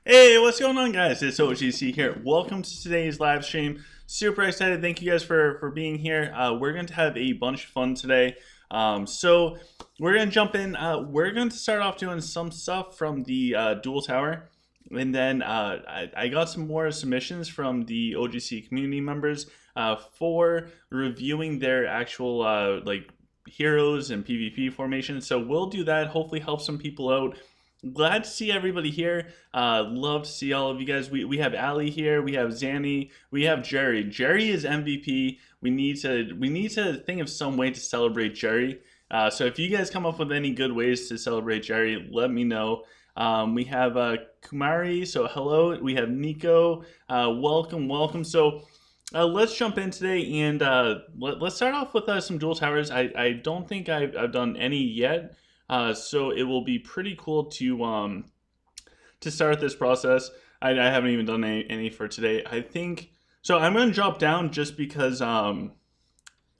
Hey, what's going on, guys? It's OGC here. Welcome to today's live stream. Super excited. Thank you guys for being here. We're going to have a bunch of fun today. So we're going to jump in. We're going to start off doing some stuff from the Duel Tower. And then I got some more submissions from the OGC community members for reviewing their actual heroes and PvP formations. So we'll do that. Hopefully help some people out. Glad to see everybody here. Love to see all of you guys. We have Ali here. We have Zanny. We have Jerry. Jerry is MVP. We need to think of some way to celebrate Jerry. So if you guys come up with any good ways to celebrate Jerry, let me know. We have Kumari. So hello. We have Nico. Welcome, welcome. So let's jump in today and let's start off with some dual towers. I don't think I've done any yet. So it will be pretty cool to start this process. I haven't even done any for today. I think so. I'm going to drop down just because I'm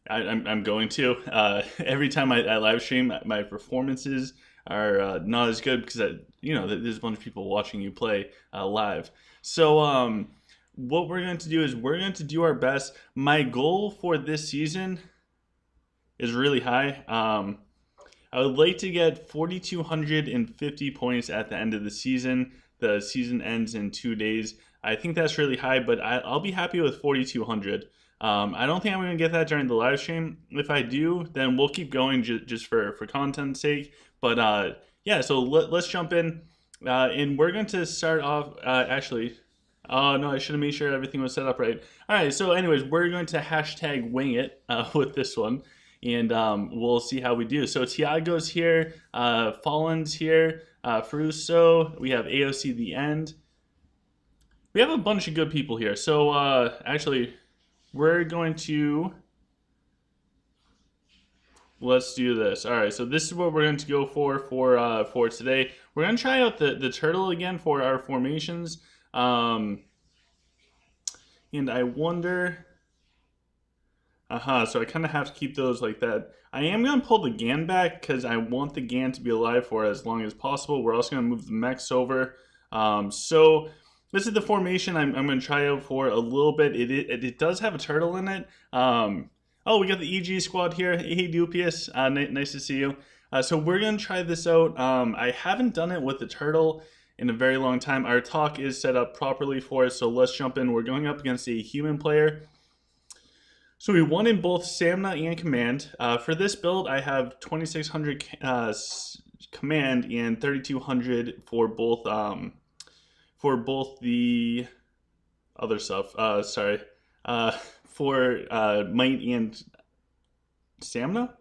going to. Every time I live stream, my performances are not as good because there's a bunch of people watching you play live. So what we're going to do is we're going to do our best. My goal for this season is really high. I would like to get 4,250 points at the end of the season. The season ends in 2 days. I think that's really high, but I'll be happy with 4,200. I don't think I'm going to get that during the live stream. If I do, then we'll keep going just for content's sake. But yeah, so let's jump in. And we're going to start off, actually, oh no, I should have made sure everything was set up right. All right, so anyways, we're going to hashtag wing it with this one. And we'll see how we do. So Tiago's here, Fallen's here, Fruso, we have AOC the End. We have a bunch of good people here. So actually, we're going to, let's do this. All right, so this is what we're going to go for today. We're going to try out the turtle again for our formations. And I wonder... so I kind of have to keep those like that. I am going to pull the Gan back because I want the Gan to be alive for as long as possible. We're also going to move the mechs over. So this is the formation I'm going to try out for a little bit. It does have a turtle in it. Oh, we got the EG squad here. Hey, Dupius. Nice to see you. So we're going to try this out. I haven't done it with the turtle in a very long time. Our talk is set up properly for us, so let's jump in. We're going up against a human player. So we won in both stamina and command. For this build, I have 2,600 command and 3,200 for both the other stuff. For might and stamina.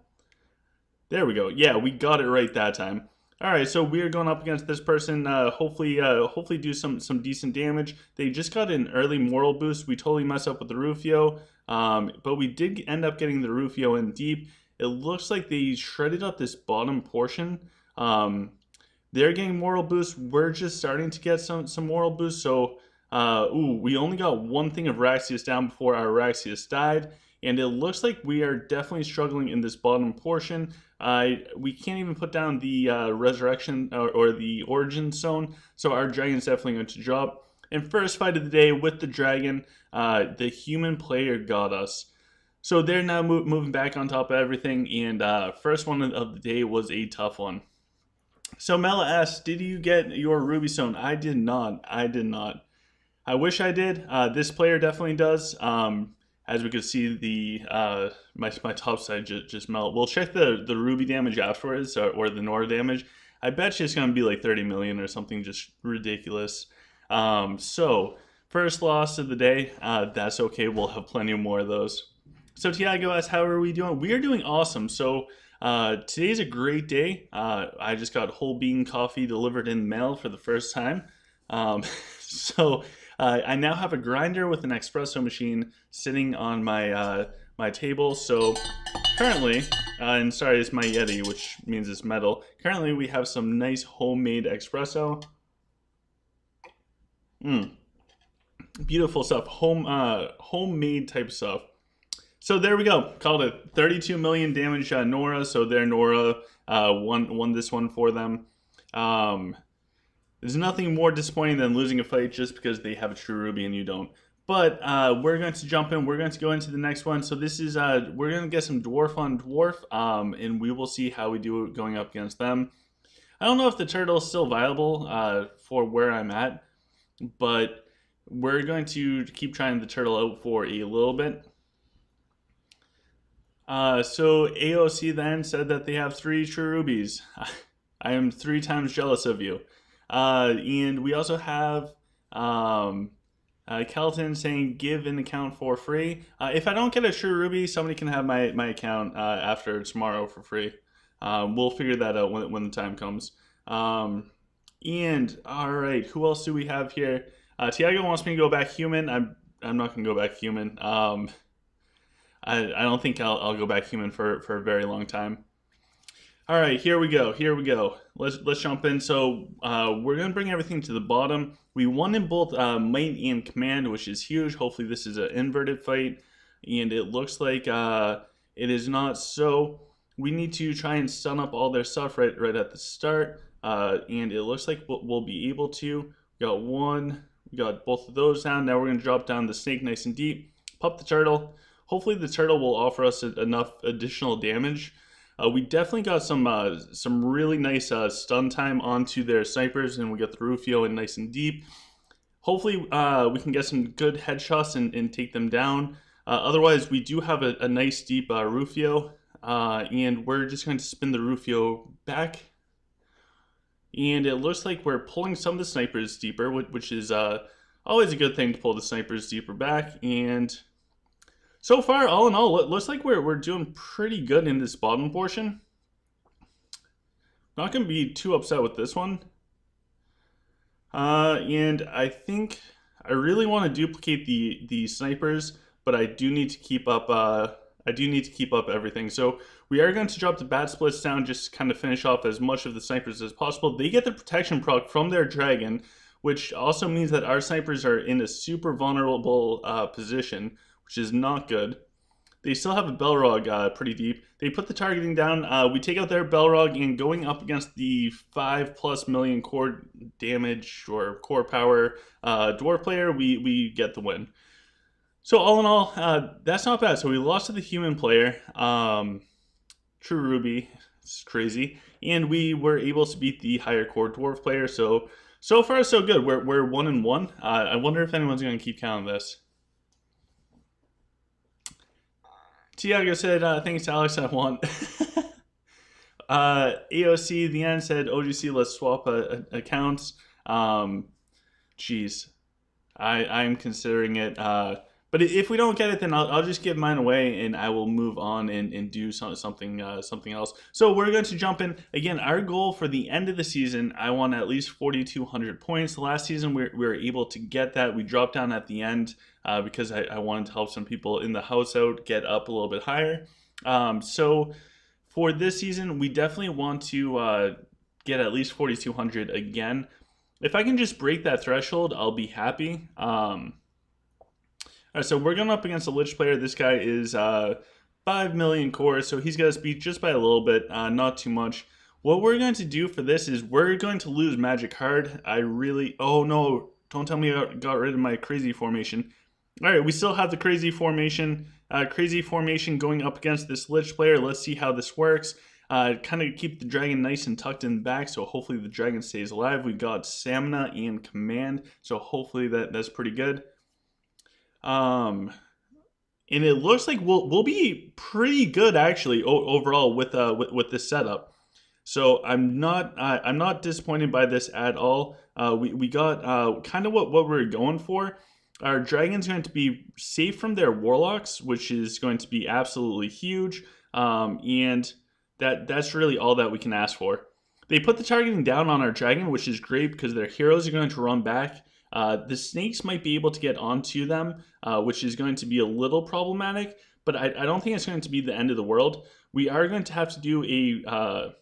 There we go. Yeah, we got it right that time. All right, so we are going up against this person. Hopefully do some decent damage. They just got an early moral boost. We totally messed up with the Rufio, but we did end up getting the Rufio in deep. It looks like they shredded up this bottom portion. They're getting moral boost. We're just starting to get some moral boost. So, we only got one thing of Raxius down before our Raxius died. And it looks like we are definitely struggling in this bottom portion. We can't even put down the resurrection or the origin zone, so our dragon's definitely going to drop. And first fight of the day with the dragon, the human player got us. So they're now moving back on top of everything, and first one of the day was a tough one. So Mela asks, did you get your ruby stone? I did not. I did not. I wish I did. This player definitely does. As we could see, the my top side just melt. We'll check the ruby damage afterwards, or the Nora damage. I bet you it's going to be like 30 million or something just ridiculous. So, first loss of the day. That's okay. We'll have plenty more of those. So, Tiago asks, how are we doing? We are doing awesome. So, today's a great day. I just got whole bean coffee delivered in the mail for the first time. So... I now have a grinder with an espresso machine sitting on my my table. So currently, and sorry, it's my Yeti, which means it's metal. Currently, we have some nice homemade espresso. Beautiful stuff. Homemade type stuff. So there we go. Called it 32 million damage Nora. So their Nora won this one for them. There's nothing more disappointing than losing a fight just because they have a true ruby and you don't. But we're going to jump in. We're going to go into the next one. So this is we're going to get some dwarf on dwarf, and we will see how we do going up against them. I don't know if the turtle is still viable for where I'm at, but we're going to keep trying the turtle out for a little bit. So AOC then said that they have 3 true rubies. I am 3 times jealous of you. And we also have Kelton saying give an account for free. If I don't get a true ruby, somebody can have my account after tomorrow for free. We'll figure that out when the time comes. And all right, who else do we have here? Tiago wants me to go back human. I'm not gonna go back human. I don't think I'll go back human for a very long time. All right, here we go. Here we go. Let's jump in. So we're gonna bring everything to the bottom. We won in both might and command, which is huge. Hopefully this is an inverted fight, and it looks like it is not. So we need to try and stun up all their stuff right at the start, and it looks like we'll be able to. We got one. We got both of those down. Now we're gonna drop down the snake nice and deep. Pop the turtle. Hopefully the turtle will offer us enough additional damage. We definitely got some really nice stun time onto their snipers, and we got the Rufio in nice and deep. Hopefully we can get some good headshots and take them down. Otherwise, we do have a nice deep Rufio, and we're just going to spin the Rufio back. And it looks like we're pulling some of the snipers deeper, which is always a good thing to pull the snipers deeper back. And so far, all in all, it looks like we're doing pretty good in this bottom portion. Not going to be too upset with this one. And I think I really want to duplicate the snipers, but I do need to keep up. Everything. So we are going to drop the bat splits down, just to kind of finish off as much of the snipers as possible. They get the protection proc from their dragon, which also means that our snipers are in a super vulnerable position, which is not good. They still have a Belrog pretty deep. They put the targeting down. We take out their Belrog, and going up against the 5+ million core damage or core power dwarf player, we get the win. So all in all, that's not bad. So we lost to the human player, True Ruby. It's crazy, and we were able to beat the higher core dwarf player. So far so good. We're 1-1. I wonder if anyone's going to keep counting this. Tiago said, thanks, Alex, I won. AOC, the end, said, OGC, let's swap accounts. Jeez. I'm considering it. But if we don't get it, then I'll just give mine away, and I will move on and do something else. So we're going to jump in. Again, our goal for the end of the season, I want at least 4,200 points. Last season, we were able to get that. We dropped down at the end because I wanted to help some people in the house out get up a little bit higher. So for this season, we definitely want to get at least 4,200 again. If I can just break that threshold, I'll be happy. All right, so we're going up against a Lich player. This guy is 5 million cores, so he's got us beat just by a little bit, not too much. What we're going to do for this is we're going to lose Magic Card. Oh no, don't tell me I got rid of my crazy formation. All right, we still have the crazy formation. Going up against this Lich player. Let's see how this works. Kind of keep the dragon nice and tucked in the back, so hopefully the dragon stays alive. We got Stamina and Command, so hopefully that's pretty good. And it looks like we'll be pretty good actually overall with this setup. So I'm not disappointed by this at all. We got kind of what we're going for. Our dragon's going to be safe from their warlocks, which is going to be absolutely huge. And that's really all that we can ask for. They put the targeting down on our dragon, which is great because their heroes are going to run back. The snakes might be able to get onto them, which is going to be a little problematic, but I don't think it's going to be the end of the world. We are going to have to do a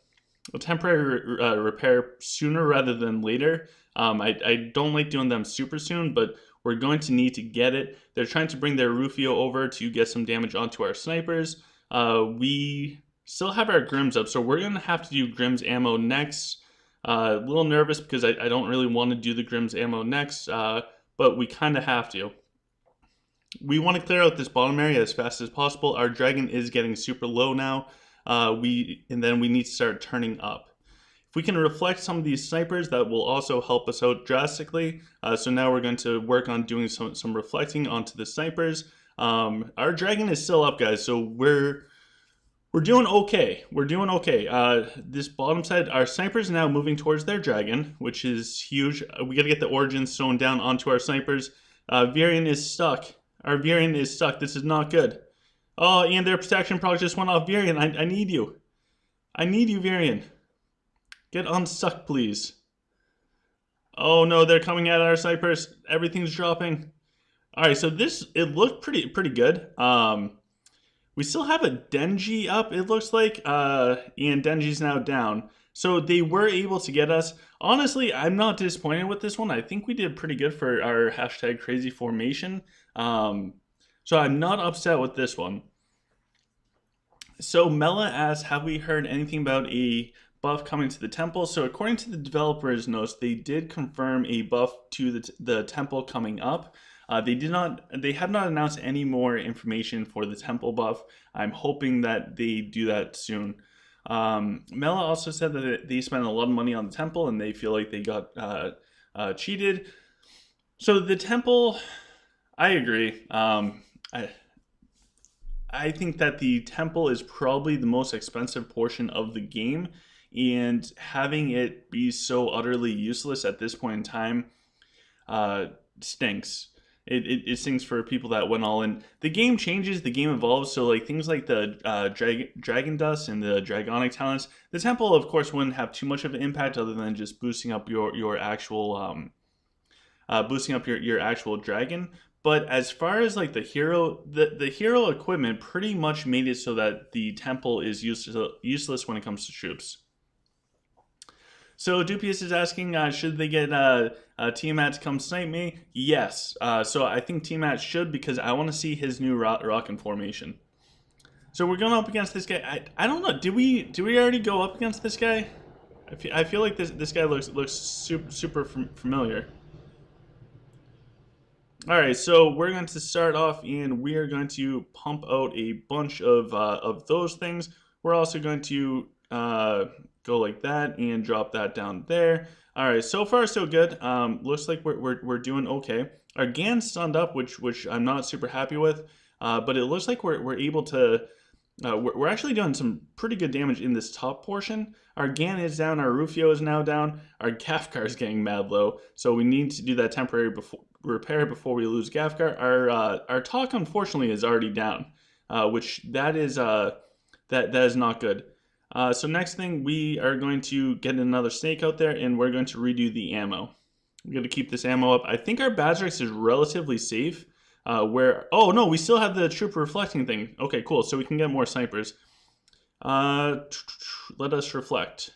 temporary repair sooner rather than later. I don't like doing them super soon, but we're going to need to get it. They're trying to bring their Rufio over to get some damage onto our snipers. We still have our Grims up, so we're going to have to do Grims ammo next. A little nervous because I don't really want to do the Grimm's ammo next, but we kind of have to. We want to clear out this bottom area as fast as possible. Our dragon is getting super low now. And then we need to start turning up. If we can reflect some of these snipers, that will also help us out drastically. So now we're going to work on doing some reflecting onto the snipers. Our dragon is still up, guys, so we're doing okay. We're doing okay. This bottom side, our snipers are now moving towards their dragon, which is huge. We got to get the origins sewn down onto our snipers. Varian is stuck. Our Varian is stuck. This is not good. Oh, and their protection proc just went off. Varian, I need you. I need you, Varian. Get unstuck, please. Oh no, they're coming at our snipers. Everything's dropping. All right, so it looked pretty good. We still have a Denji up, it looks like, and Denji's now down. So they were able to get us. Honestly, I'm not disappointed with this one. I think we did pretty good for our hashtag crazy formation. So I'm not upset with this one. So Mela asks, have we heard anything about a buff coming to the temple? So according to the developer's notes, they did confirm a buff to the temple coming up. They have not announced any more information for the temple buff. I'm hoping that they do that soon. Mela also said that they spent a lot of money on the temple and they feel like they got cheated. So the temple, I agree. I think that the temple is probably the most expensive portion of the game, and having it be so utterly useless at this point in time stinks. It stinks for people that went all in. The game changes, the game evolves, so like things like the Dragon Dust and the Dragonic Talents, the temple of course wouldn't have too much of an impact other than just boosting up your actual your actual dragon. But as far as like the hero, the hero equipment pretty much made it so that the temple is useless when it comes to troops. So Dupius is asking, should they get Tiamat to come snipe me? Yes. So I think Tiamat should, because I want to see his new rockin' formation. So we're going up against this guy. I don't know. Did we already go up against this guy? I feel like this guy looks super familiar. Alright, so we're going to start off and we are going to pump out a bunch of those things. We're also going to go like that and drop that down there. Alright, so far so good. Looks like we're doing okay. Our Gan's stunned up, which I'm not super happy with, but it looks like we're able to... we're actually doing some pretty good damage in this top portion. Our Gan is down, our Rufio is now down, our Gafgar is getting mad low, so we need to do that temporary repair before we lose Gafgar. Our Talk unfortunately is already down, which that is not good. So next thing, we are going to get another snake out there and we're going to redo the ammo. We're going to keep this ammo up. I think our Bazrex is relatively safe. Oh no, we still have the troop reflecting thing. Okay, cool, so we can get more snipers. Let us reflect.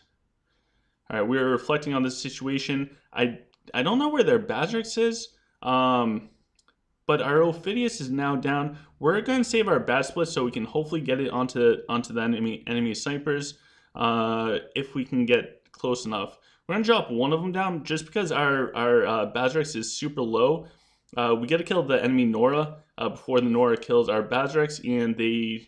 All right, we're reflecting on this situation. I don't know where their Bazrex is, but our Ophidius is now down. We're going to save our bat split so we can hopefully get it onto the enemy snipers if we can get close enough. We're going to drop one of them down just because our Bazrex is super low. We got to kill the enemy Nora before the Nora kills our Bazrex, and the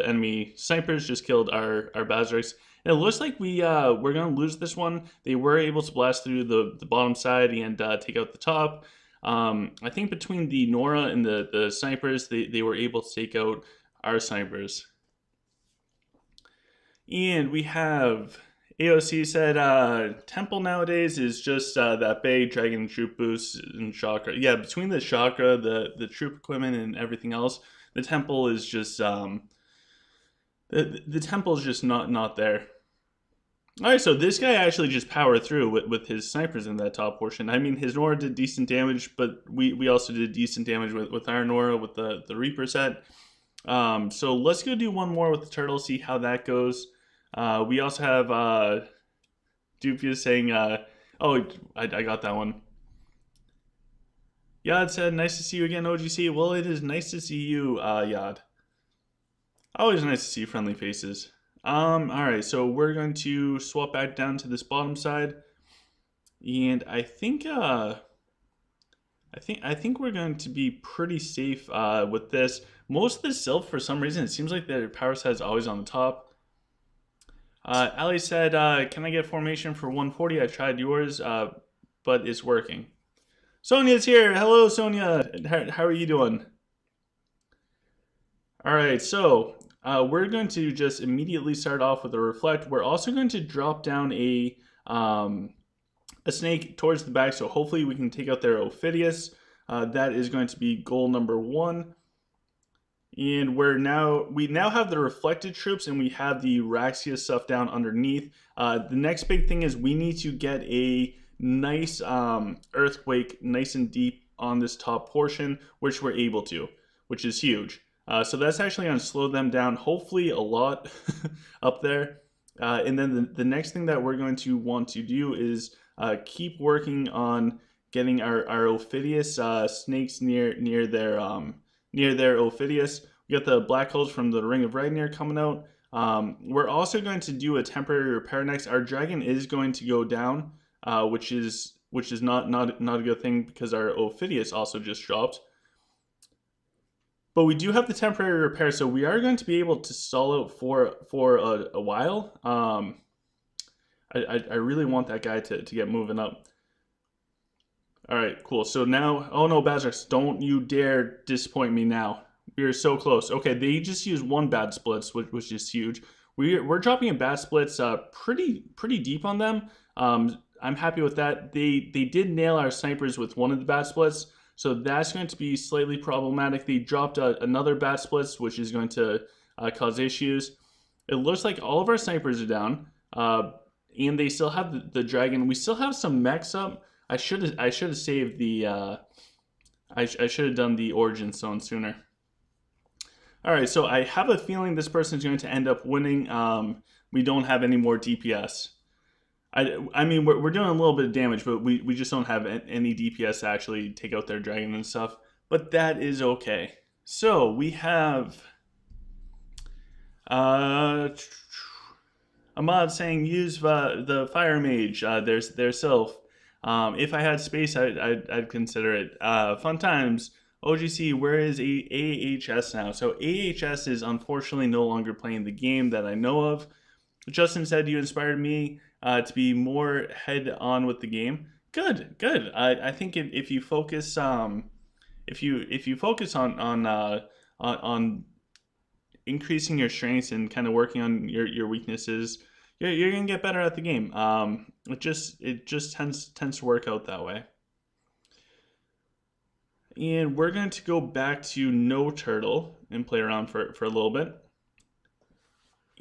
enemy snipers just killed our Bazrex. And it looks like we're going to lose this one. They were able to blast through the bottom side and take out the top. I think between the Nora and the snipers, they were able to take out our snipers. And we have... AOC said, Temple nowadays is just that big Dragon Troop boost and Chakra. Yeah, between the Chakra, the troop equipment, and everything else, the Temple is just, the Temple is just not there. Alright, so this guy actually just powered through with his snipers in that top portion. I mean, his Nora did decent damage, but we also did decent damage with our Nora with the Reaper set. So let's go do one more with the turtle, see how that goes. We also have Dupius saying, oh, I got that one. Yad said, nice to see you again, OGC. Well, it is nice to see you, Yad. Always nice to see friendly faces. All right, so we're going to swap back down to this bottom side, and I think we're going to be pretty safe with this. Most of the Sylph, for some reason, it seems like their power side is always on the top. Ali said, "Can I get formation for 140? I tried yours, but it's working." Sonia's here. Hello, Sonia. How are you doing? All right, so we're going to just immediately start off with a reflect. We're also going to drop down a snake towards the back, so hopefully we can take out their Ophidius. That is going to be goal number one. And we now have the reflected troops and we have the Raxia stuff down underneath. The next big thing is we need to get a nice earthquake, nice and deep on this top portion, which we're able to, which is huge. So that's actually going to slow them down, hopefully a lot up there. And then the next thing that we're going to want to do is keep working on getting our Ophidius snakes near their Ophidius. We got the black holes from the Ring of Ragnir coming out. We're also going to do a temporary repair next. Our dragon is going to go down, which is not a good thing because our Ophidius also just dropped. But we do have the temporary repair, so we are going to be able to stall out for a while. I really want that guy to get moving up. All right, cool. So now, oh no, Bazarks, don't you dare disappoint me now. We are so close. Okay, they just used one bad splits, which is huge. We're dropping in bad splits pretty deep on them. I'm happy with that. They did nail our snipers with one of the bad splits, so that's going to be slightly problematic. They dropped another bad splits, which is going to cause issues. It looks like all of our snipers are down, and they still have the dragon. We still have some mechs up. I should have saved the. I should have done the origin stone sooner. All right, so I have a feeling this person is going to end up winning. We don't have any more DPS. I mean, we're doing a little bit of damage, but we just don't have any DPS to actually take out their dragon and stuff. But that is okay. So we have Ahmad saying use the fire mage. There's Sylph. If I had space, I'd consider it. Fun times. OGC, where is AHS now? So AHS is unfortunately no longer playing the game that I know of. Justin said you inspired me to be more head on with the game. Good. I think if you focus if you focus on increasing your strengths and kind of working on your weaknesses, you're gonna get better at the game. It just tends to work out that way. And we're going to go back to no turtle and play around for a little bit.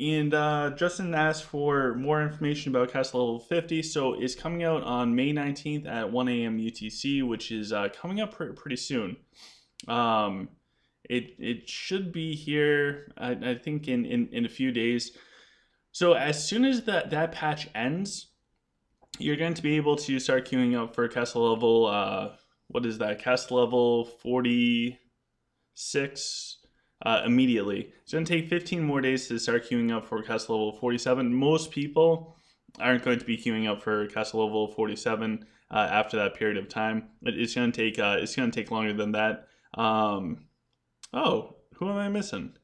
And Justin asked for more information about Castle Level 50. So it's coming out on May 19th at 1 a.m. UTC, which is coming up pretty soon. It should be here, I think, in a few days. So as soon as that patch ends, you're going to be able to start queuing up for Castle Level, what is that? Castle Level 46 immediately. It's going to take 15 more days to start queuing up for Castle Level 47. Most people aren't going to be queuing up for Castle Level 47 after that period of time. It's going to take longer than that. Oh, who am I missing?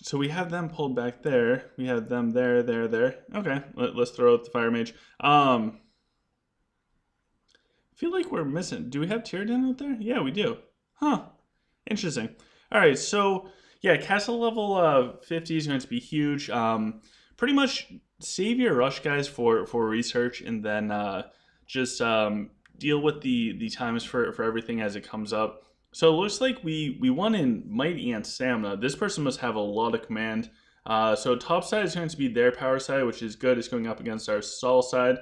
So we have them pulled back there. We have them there. Okay, let's throw out the fire mage. I feel like we're missing. Do we have Tyrden out there? Yeah, we do. Huh. Interesting. All right, so yeah, Castle Level 50 is going to be huge. Pretty much save your rush guys for research, and then just deal with the times for everything as it comes up. So it looks like we won in might and stamina. This person must have a lot of command. So top side is going to be their power side, which is good. It's going up against our stall side.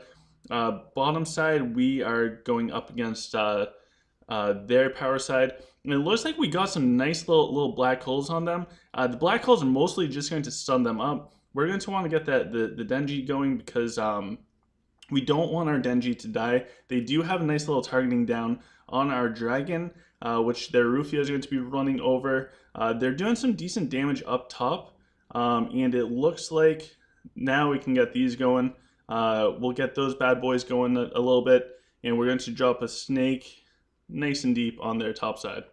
Bottom side, we are going up against their power side. And it looks like we got some nice little black holes on them. The black holes are mostly just going to stun them up. We're going to want to get the Denji going because we don't want our Denji to die. They do have a nice little targeting down on our dragon. which their Rufio is going to be running over. They're doing some decent damage up top, and it looks like now we can get these going. We'll get those bad boys going a little bit, and we're going to drop a snake nice and deep on their top side.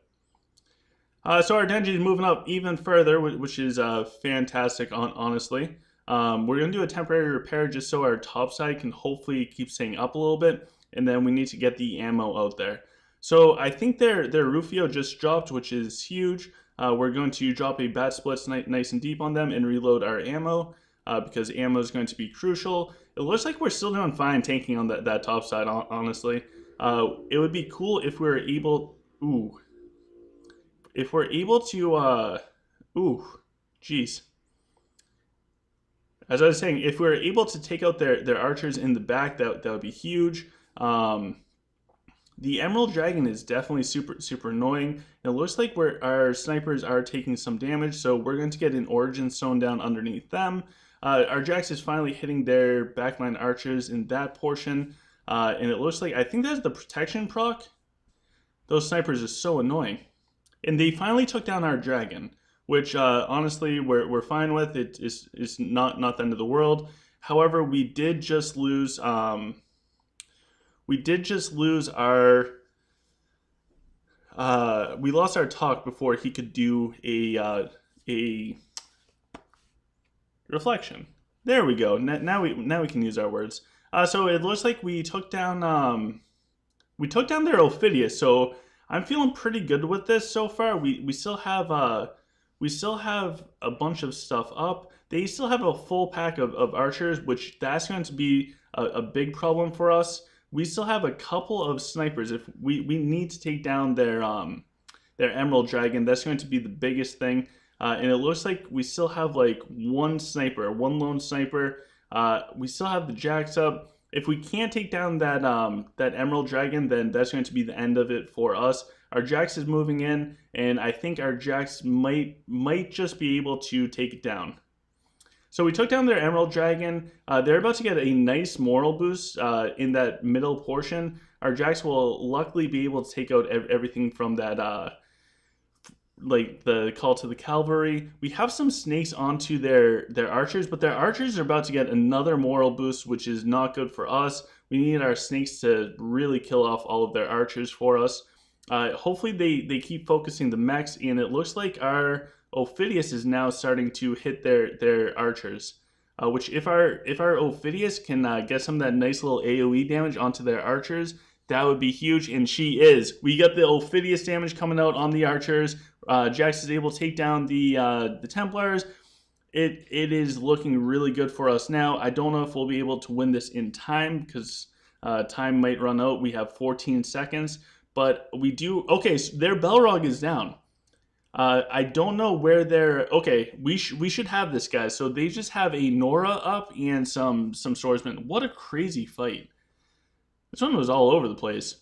So our Denji is moving up even further, which is fantastic, honestly. We're going to do a temporary repair just so our top side can hopefully keep staying up a little bit, and then we need to get the ammo out there. So I think their Rufio just dropped, which is huge. We're going to drop a bat splits nice and deep on them and reload our ammo because ammo is going to be crucial. It looks like we're still doing fine tanking on that top side, honestly. It would be cool if we were able... Ooh. If we're able to... Ooh. Jeez. As I was saying, if we were able to take out their archers in the back, that would be huge. The Emerald Dragon is definitely super annoying. It looks like our snipers are taking some damage, so we're going to get an Origin Stone down underneath them. Our Jax is finally hitting their backline archers in that portion, and it looks like, I think that's the protection proc. Those snipers are so annoying. And they finally took down our dragon, which honestly we're fine with. It's not the end of the world. However, we did just lose our we lost our talk before he could do a reflection. There we go. Now we can use our words. So it looks like we took down their Ophidius. So I'm feeling pretty good with this so far. We still have a bunch of stuff up. They still have a full pack of archers, which that's going to be a big problem for us. We still have a couple of snipers. If we need to take down their Emerald Dragon, that's going to be the biggest thing. And it looks like we still have like one lone sniper. We still have the Jax up. If we can't take down that Emerald Dragon, then that's going to be the end of it for us. Our Jax is moving in, and I think our Jax might just be able to take it down. So we took down their Emerald Dragon. They're about to get a nice moral boost in that middle portion. Our Jax will luckily be able to take out everything from that, like the call to the cavalry. We have some snakes onto their archers, but their archers are about to get another moral boost, which is not good for us. We need our snakes to really kill off all of their archers for us. Hopefully they keep focusing the mechs, and it looks like our Ophidius is now starting to hit their archers, which if our Ophidius can get some of that nice little AoE damage onto their archers, that would be huge, and she is. We got the Ophidius damage coming out on the archers. Jax is able to take down the Templars. It is looking really good for us now. I don't know if we'll be able to win this in time because time might run out. We have 14 seconds, but we do. Okay, so their Belrog is down. I don't know where they're... Okay, we should have this, guys. So they just have a Nora up and some swordsmen. What a crazy fight. This one was all over the place.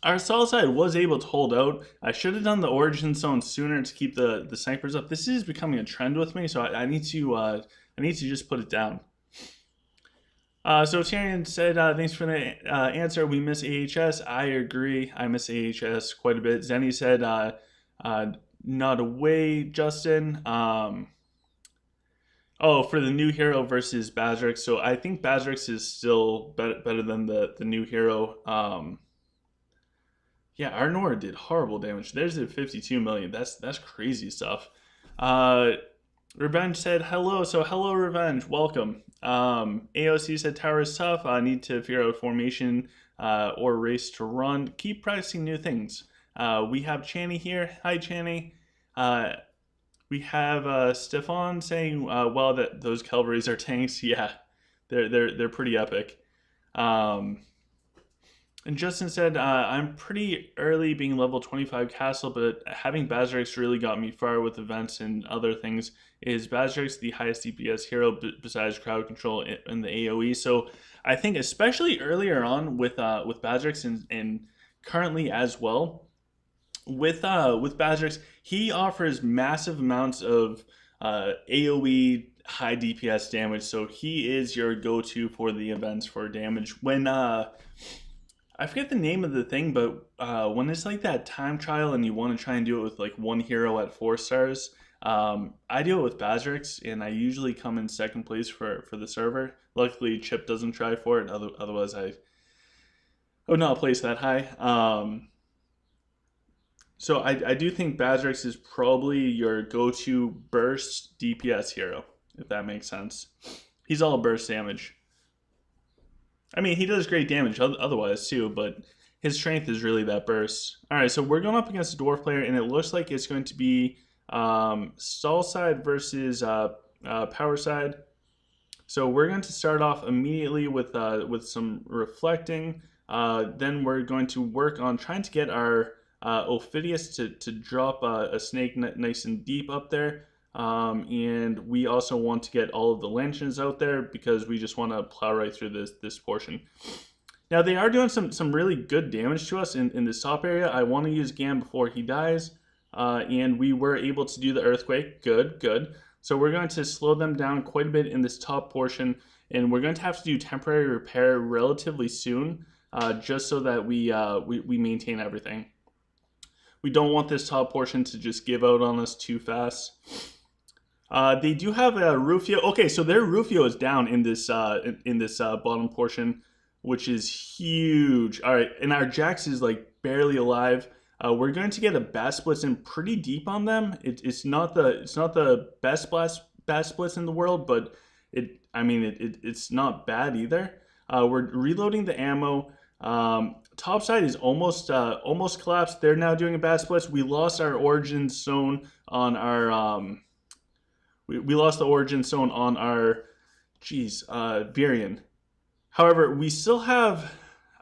Our solid side was able to hold out. I should have done the Origin Stone sooner to keep the snipers up. This is becoming a trend with me, so I need to just put it down. So Tyrion said, thanks for the answer. We miss AHS. I agree. I miss AHS quite a bit. Zenny said, not away, Justin. Oh, for the new hero versus Bazrix. So I think Bazrix is still better than the new hero. Yeah, our Nora did horrible damage. There's a 52 million. That's crazy stuff. Revenge said hello. So hello, Revenge. Welcome. AOC said tower is tough. I need to figure out formation or race to run. Keep practicing new things. We have Channy here. Hi, Channy. We have Stefan saying, well, that those cavalries are tanks. Yeah, they're pretty epic. And Justin said, I'm pretty early being level 25 castle, but having Bazrix really got me far with events and other things. Is Bazrix the highest DPS hero besides crowd control in the AoE? So I think especially earlier on with Bazrix and currently as well, with Bazrix, he offers massive amounts of AoE high DPS damage, so he is your go-to for the events for damage. When I forget the name of the thing, but when it's like that time trial and you want to try and do it with like one hero at 4 stars, I do it with Bazrix, and I usually come in second place for the server. Luckily, Chip doesn't try for it. Otherwise, I would not place that high. So I do think Bazrix is probably your go-to burst DPS hero, if that makes sense. He's all burst damage. I mean, he does great damage otherwise too, but his strength is really that burst. All right, so we're going up against a dwarf player, and it looks like it's going to be stall side versus power side. So we're going to start off immediately with some reflecting. Then we're going to work on trying to get our Ophidius to drop a snake nice and deep up there. And we also want to get all of the lanterns out there because we just want to plow right through this portion. Now they are doing some really good damage to us in this top area. I want to use Gam before he dies, and we were able to do the earthquake. Good. So we're going to slow them down quite a bit in this top portion, and we're going to have to do temporary repair relatively soon, just so that we maintain everything. We don't want this top portion to just give out on us too fast. They do have a Rufio. Okay, so their Rufio is down in this bottom portion, which is huge. All right, and our Jax is like barely alive. We're going to get a Bat Splits in pretty deep on them. It's not the best Bat Splits in the world, but it's not bad either. We're reloading the ammo. Top side is almost collapsed. They're now doing a Bat Splits. We lost our origin zone on our we lost the origin zone on our Virion. However, we still have,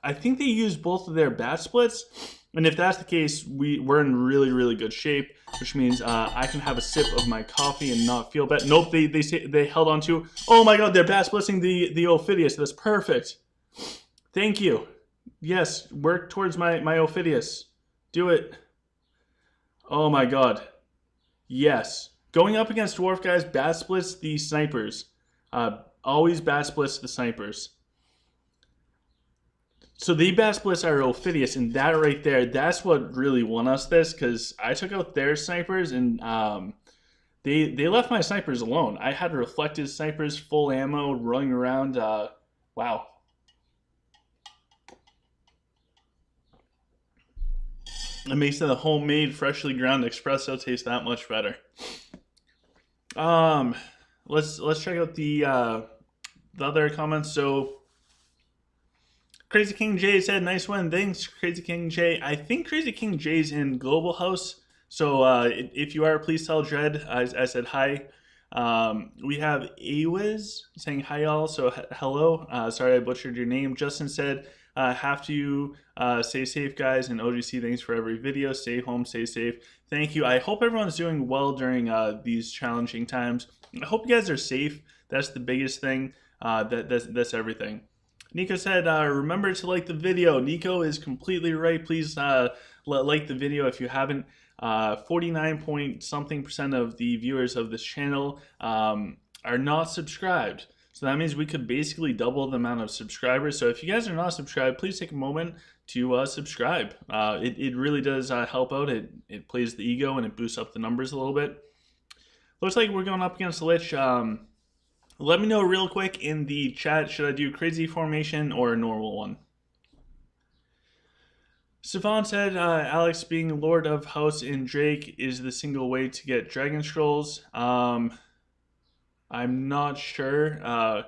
I think they used both of their Bat Splits, and if that's the case, we're in really good shape, which means I can have a sip of my coffee and not feel bad. Nope, they held on to. Oh my god, they're Bat Splitsing the Ophidius. That's perfect. Thank you. Yes, work towards my Ophidius. Do it. Oh my god. Yes. Going up against dwarf guys, Bat Splits the snipers. Always Bat Splits the snipers. So the Bat Splits are Ophidius, and that right there, that's what really won us this, because I took out their snipers, and they left my snipers alone. I had reflected snipers, full ammo, running around. Wow. It makes the homemade, freshly ground espresso taste that much better. Let's check out the other comments. So Crazy King J said, "Nice win, thanks, Crazy King J." I think Crazy King J's in Global House. So if you are, please tell Dred I said hi. We have Awiz saying hi all. So hello. Sorry I butchered your name. Justin said, have to stay safe, guys, and OGC, thanks for every video. Stay home, stay safe. Thank you. I hope everyone's doing well during these challenging times. I hope you guys are safe. That's the biggest thing. That's everything. Nico said, remember to like the video. Nico is completely right. Please like the video if you haven't. 49 point something% of the viewers of this channel are not subscribed. So that means we could basically double the amount of subscribers. So if you guys are not subscribed, please take a moment to subscribe. It really does help out. It plays the ego and it boosts up the numbers a little bit. Looks like we're going up against the Lich. Let me know real quick in the chat, should I do crazy formation or a normal one? Stefan said, Alex, being Lord of House in Drake is the single way to get Dragon Scrolls. I'm not sure.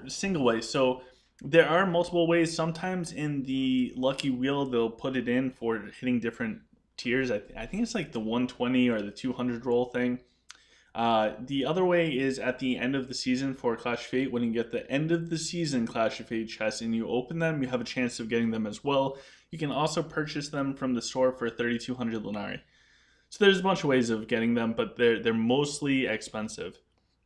Single way. So there are multiple ways. Sometimes in the Lucky Wheel, they'll put it in for hitting different tiers. I think it's like the 120 or the 200 roll thing. The other way is at the end of the season for Clash of Fate. When you get the end of the season Clash of Fate chests and you open them, you have a chance of getting them as well. You can also purchase them from the store for 3,200 Lunari. So there's a bunch of ways of getting them, but they're mostly expensive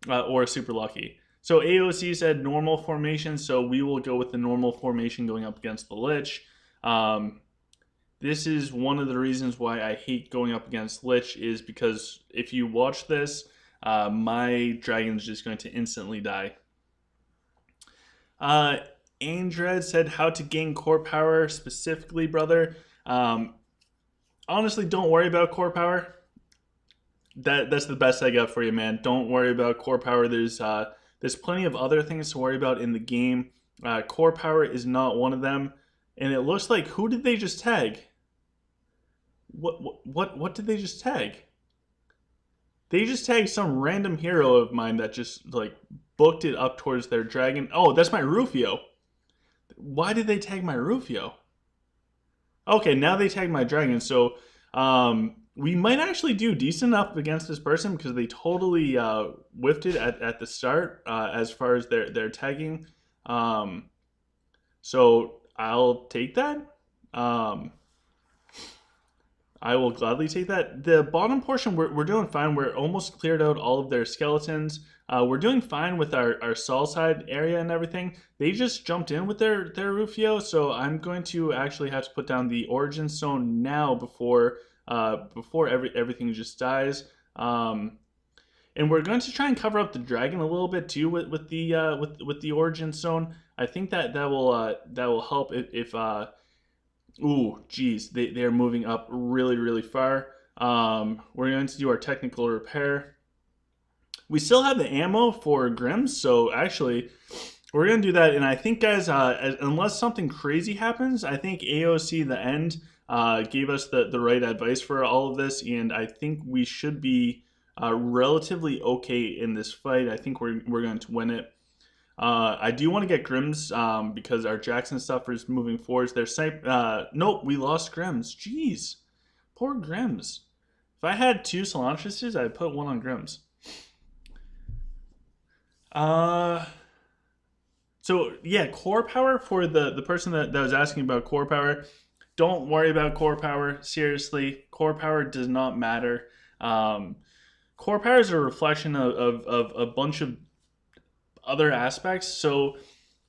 or super lucky. So AOC said normal formation, so we will go with the normal formation going up against the Lich. This is one of the reasons why I hate going up against Lich, is because if you watch this, my dragon's just going to instantly die. Andred said how to gain core power specifically, brother. Um, Honestly, don't worry about core power. That's the best I got for you, man. Don't worry about core power. There's plenty of other things to worry about in the game. Core power is not one of them. And it looks like, who did they just tag? What did they just tag? They just tagged some random hero of mine that just like booked it up towards their dragon. Oh, that's my Rufio. Why did they tag my Rufio? Okay, now they tag my dragon. So we might actually do decent up against this person because they totally whiffed it at the start as far as their tagging. Um, so I'll take that. Um, I will gladly take that. The bottom portion, we're doing fine. We're almost cleared out all of their skeletons. We're doing fine with our Sol side area and everything. They just jumped in with their Rufio, so I'm going to actually have to put down the Origin Stone now before everything just dies. And we're going to try and cover up the dragon a little bit too with the Origin Stone. I think that will help if ooh, geez, they're moving up really, really far. We're going to do our technical repair. We still have the ammo for Grims, so actually, we're going to do that. And I think, guys, unless something crazy happens, I think AOC, the end, gave us the right advice for all of this. And I think we should be relatively okay in this fight. I think we're going to win it. I do want to get Grims because our Jackson stuff is moving forwards. Nope, we lost Grims. Jeez, poor Grims. If I had 2 Solantruses, I'd put 1 on Grims. So yeah, core power for the person that was asking about core power. Don't worry about core power. Seriously, core power does not matter. Core power is a reflection of a bunch of other aspects. So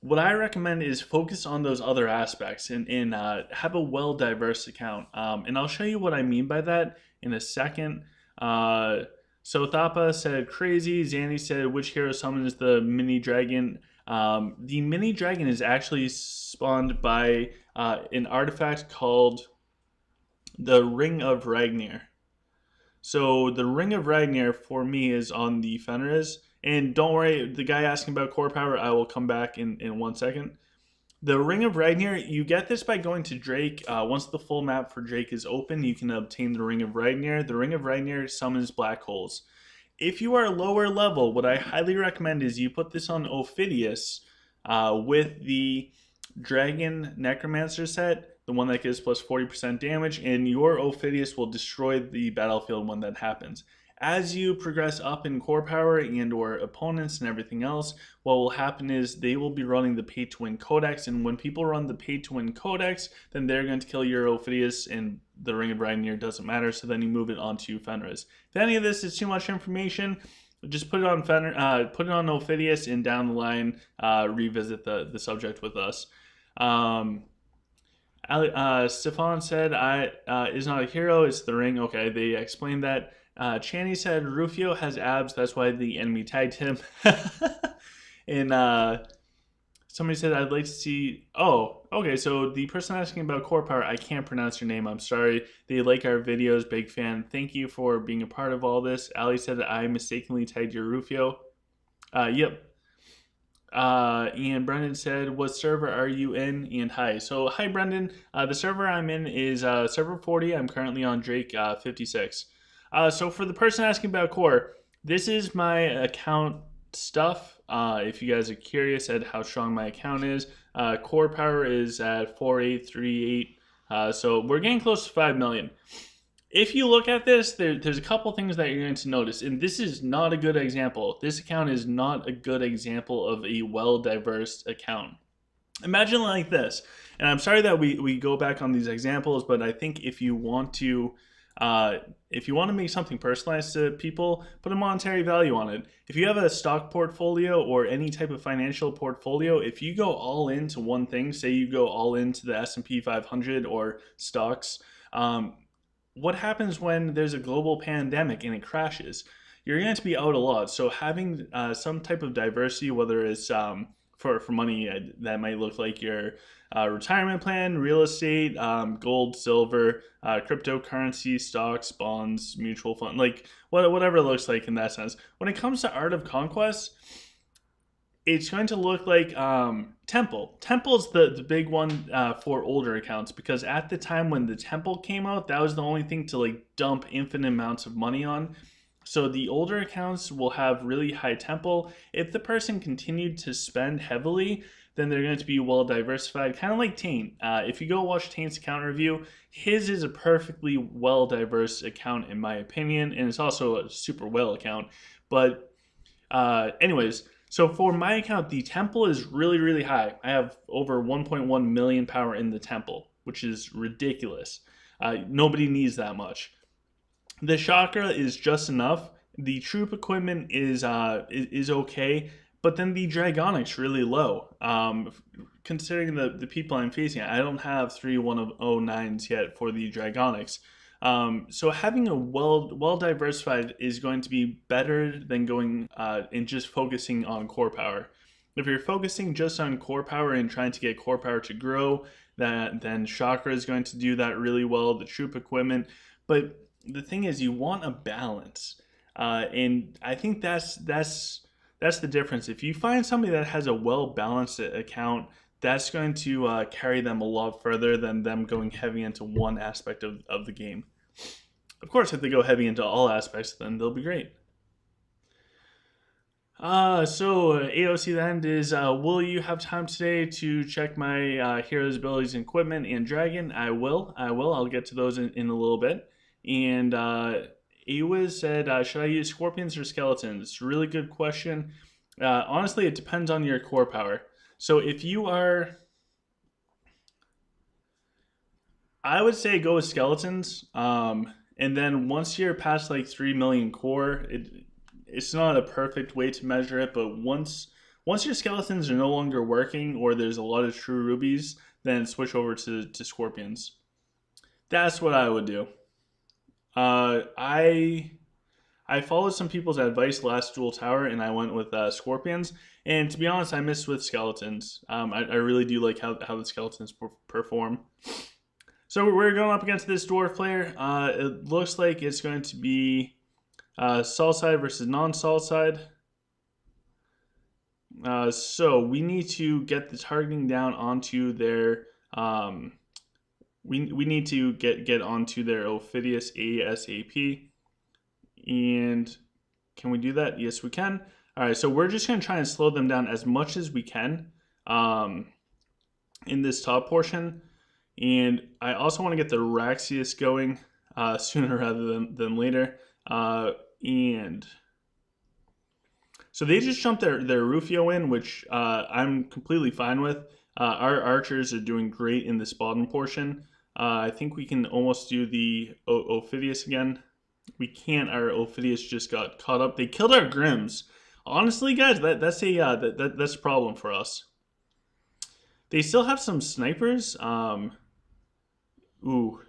what I recommend is focus on those other aspects and have a well-diverse account. And I'll show you what I mean by that in a second. So Thapa said crazy. Zandy said which hero summons the mini dragon. The mini dragon is actually spawned by an artifact called the Ring of Ragnar. So the Ring of Ragnar for me is on the Fenris. And don't worry, the guy asking about core power, I will come back in 1 second. The Ring of Ragnar, you get this by going to Drake. Once the full map for Drake is open, you can obtain the Ring of Ragnar. The Ring of Ragnar summons black holes. If you are lower level, what I highly recommend is you put this on Ophidius with the Dragon Necromancer set, the one that gives plus 40% damage, and your Ophidius will destroy the battlefield when that happens. As you progress up in core power and or opponents and everything else, what will happen is they will be running the pay to win codex, and when people run the pay to win codex, then they're going to kill your Ophidius, and the Ring of Ragnar doesn't matter, so then you move it onto Fenris. If any of this is too much information, just put it on put it on Ophidius, and down the line revisit the subject with us. Stefan said, is not a hero, it's the ring. Okay, they explained that. Channy said, Rufio has abs, that's why the enemy tagged him. And somebody said, I'd like to see... Oh, okay, so the person asking about core power, I can't pronounce your name, I'm sorry. They like our videos, big fan. Thank you for being a part of all this. Ali said that I mistakenly tagged your Rufio. Yep. And Brendan said, what server are you in? And hi. So, hi, Brendan. The server I'm in is server 40. I'm currently on Drake 56. So for the person asking about core, this is my account stuff. If you guys are curious at how strong my account is, core power is at 4838. So we're getting close to 5 million. If you look at this, there's a couple things that you're going to notice, and this is not a good example. This account is not a good example of a well-diverse account. Imagine like this, and I'm sorry that we go back on these examples, but I think if you want to make something personalized to people, put a monetary value on it. If you have a stock portfolio or any type of financial portfolio, if you go all into one thing, say you go all into the S&P 500 or stocks, what happens when there's a global pandemic and it crashes? You're going to be out a lot. So having some type of diversity, whether it's for money that might look like your retirement plan, real estate, gold, silver, cryptocurrency, stocks, bonds, mutual fund, like whatever it looks like in that sense. When it comes to Art of Conquest, it's going to look like Temple. Temple's the big one for older accounts, because at the time when the Temple came out, that was the only thing to like dump infinite amounts of money on. So the older accounts will have really high Temple. If the person continued to spend heavily, then they're going to be well diversified, kind of like Taint. If you go watch Taint's account review, his is a perfectly well diverse account in my opinion, and it's also a super well account. But anyways, so for my account, the Temple is really, really high. I have over 1.1 million power in the Temple, which is ridiculous. Nobody needs that much. The Chakra is just enough. The troop equipment is okay, but then the Dragonic's really low. Considering the people I'm facing, I don't have 3 109s yet for the Dragonics. So having a well diversified is going to be better than going and just focusing on core power. If you're focusing just on core power and trying to get core power to grow, then Chakra is going to do that really well. The troop equipment, but the thing is, you want a balance, and I think that's the difference. If you find somebody that has a well balanced account, that's going to carry them a lot further than them going heavy into one aspect of the game. Of course, if they go heavy into all aspects, then they'll be great. So AOC the end is, will you have time today to check my heroes, abilities, and equipment and dragon? I will. I'll get to those in a little bit. And Awiz said, should I use scorpions or skeletons? Really good question. Honestly, it depends on your core power. So if you are, I would say go with skeletons. And then once you're past like 3 million core, it's not a perfect way to measure it, but once your skeletons are no longer working or there's a lot of true rubies, then switch over to scorpions. That's what I would do. I followed some people's advice last Duel Tower, and I went with scorpions. And to be honest, I missed with skeletons. I really do like how the skeletons perform. So we're going up against this dwarf player. It looks like it's going to be salt side versus non-salt side. So we need to get the targeting down onto their. We need to get onto their Ophidius ASAP. And can we do that? Yes, we can. All right, so we're just going to try and slow them down as much as we can in this top portion. And I also want to get the Raxius going sooner rather than later. And so they just jumped their Rufio in, which I'm completely fine with. Our archers are doing great in this bottom portion. I think we can almost do the Ophidius again. We can't. Our Ophidius just got caught up. They killed our Grims. Honestly, guys, that's a problem for us. They still have some snipers. Ooh. All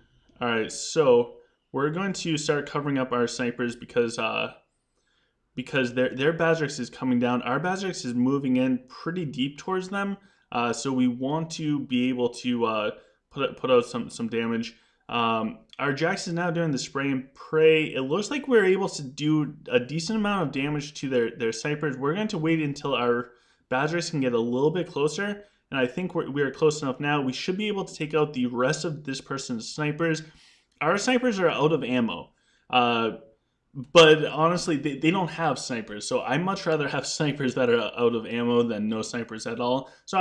right, so we're going to start covering up our snipers because their Bazrix is coming down. Our Bazrix is moving in pretty deep towards them. So we want to be able to put out some damage. Our Jax is now doing the spray and pray. It looks like we're able to do a decent amount of damage to their snipers. We're going to wait until our Bazrix can get a little bit closer, and I think we are close enough now. We should be able to take out the rest of this person's snipers. Our snipers are out of ammo. But honestly, they don't have snipers, so I much rather have snipers that are out of ammo than no snipers at all. So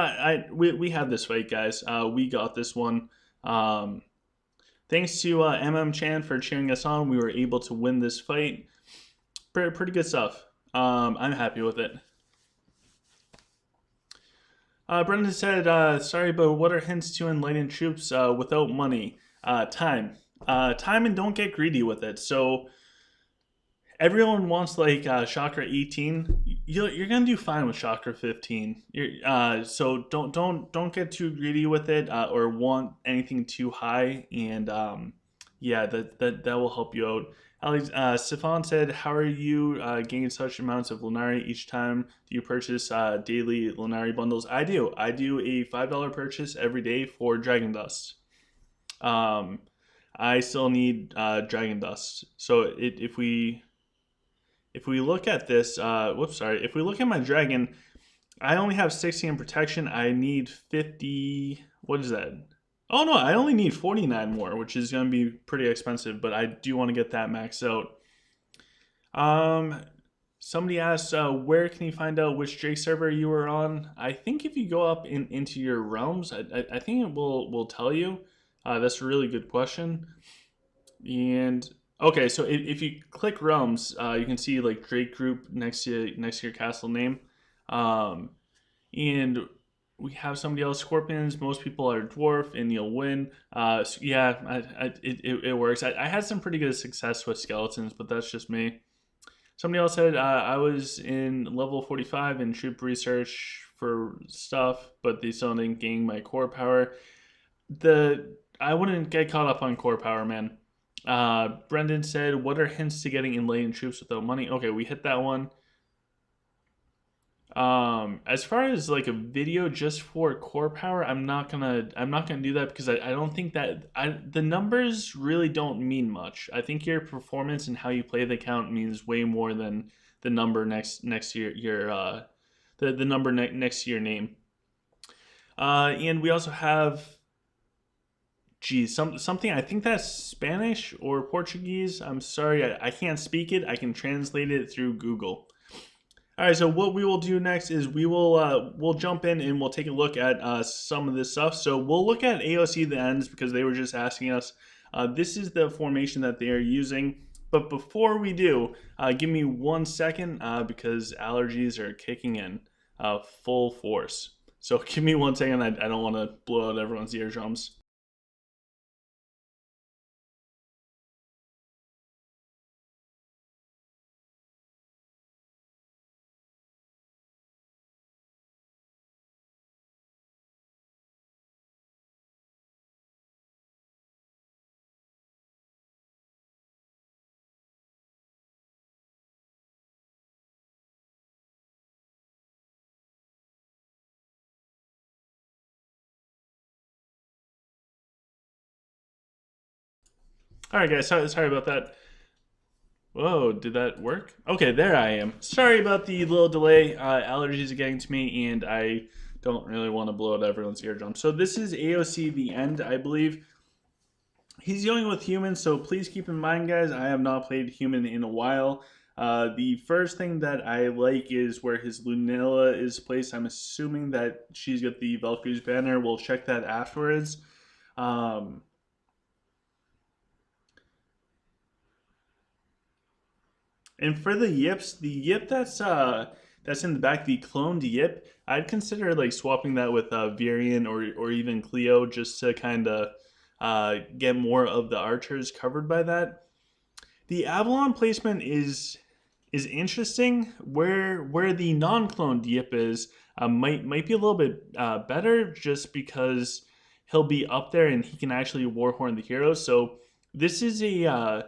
we have this fight, guys. We got this one. Thanks to Chan for cheering us on. We were able to win this fight. Pretty good stuff. I'm happy with it. Brendan said, sorry, but what are hints to enlighten troops without money? Time. Time, and don't get greedy with it. So everyone wants like Chakra 18. You're gonna do fine with Chakra 15. So don't get too greedy with it or want anything too high. And yeah, that will help you out. Alex, Stefan said, "How are you gaining such amounts of Lunari each time? Do you purchase daily Lunari bundles?" I do. I do a $5 purchase every day for Dragon Dust. Um, I still need Dragon Dust. So if we look at this, whoops, sorry. If we look at my dragon, I only have 60 in protection. I need 50. What is that? Oh no, I only need 49 more, which is going to be pretty expensive, but I do want to get that maxed out. Um, Somebody asked, where can you find out which Drake server you were on? I think if you go up into your realms, I think it will tell you. That's a really good question. And okay, so if you click realms, you can see like Drake group next to your castle name. Um, and we have somebody else, scorpions. Most people are dwarf, and you'll win. So yeah, it works. I had some pretty good success with skeletons, but that's just me. Somebody else said I was in level 45 in troop research for stuff, but they still didn't gain my core power. I wouldn't get caught up on core power, man. Brendan said, "What are hints to getting enlightened troops without money?" Okay, we hit that one. As far as like a video just for core power, I'm not gonna do that because I don't think that the numbers really don't mean much. I think your performance and how you play the account means way more than the number next to the number next to your name. And we also have, geez, something, I think that's Spanish or Portuguese. I'm sorry, I can't speak it. I can translate it through Google. All right, so what we will do next is we'll jump in and we'll take a look at some of this stuff. So we'll look at AOC the ends because they were just asking us. This is the formation that they are using. But before we do, give me 1 second because allergies are kicking in full force. So give me 1 second. I don't want to blow out everyone's eardrums. All right, guys. Sorry about that. Whoa, did that work? Okay, there I am. Sorry about the little delay. Allergies are getting to me, and I don't really want to blow out everyone's eardrum. So this is AOC the end, I believe. He's dealing with humans, so please keep in mind, guys, I have not played human in a while. The first thing that I like is where his Lunella is placed. I'm assuming that she's got the Valkyrie's banner. We'll check that afterwards. Um, And for the yips, the yip that's in the back, the cloned yip, I'd consider like swapping that with Virion or even Cleo just to kind of get more of the archers covered by that. The Avalon placement is interesting. Where the non-cloned yip is might be a little bit better just because he'll be up there and he can actually warhorn the heroes. So this is a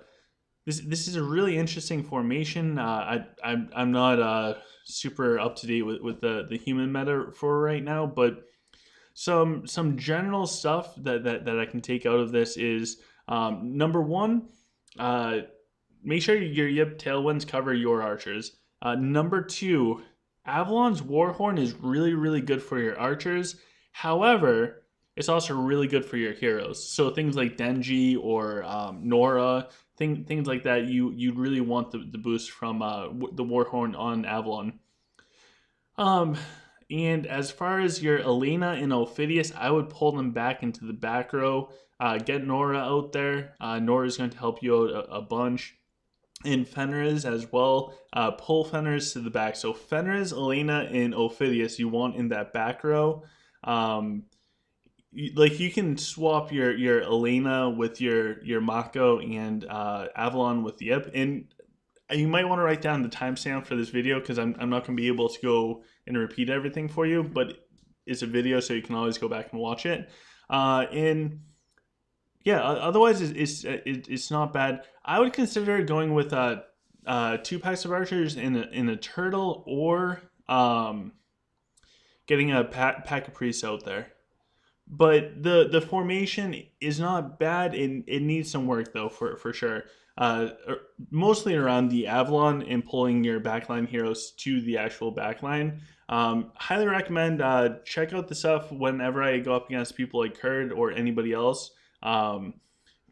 this is a really interesting formation. I'm not super up to date with the human meta for right now, but some general stuff that I can take out of this is number one, uh, make sure your Yip tailwinds cover your archers. Number two, Avalon's Warhorn is really good for your archers. However, it's also really good for your heroes. So things like Denji or Nora, things like that, you really want the boost from the Warhorn on Avalon. Um, and as far as your Elena and Ophidius, I would pull them back into the back row. Get Nora out there. Nora is going to help you out a bunch. And Fenris as well. Pull Fenris to the back. So Fenris, Elena, and Ophidius you want in that back row. Um, like you can swap your Elena with your Mako and Avalon with Yip, and you might want to write down the timestamp for this video because I'm not going to be able to go and repeat everything for you, but it's a video so you can always go back and watch it. And Yeah, otherwise it's not bad. I would consider going with 2 packs of archers in a turtle, or getting a pack of priests out there. But the formation is not bad. It needs some work though, for sure. Mostly around the Avalon and pulling your backline heroes to the actual backline. Highly recommend check out the stuff whenever I go up against people like Kurd or anybody else. Um,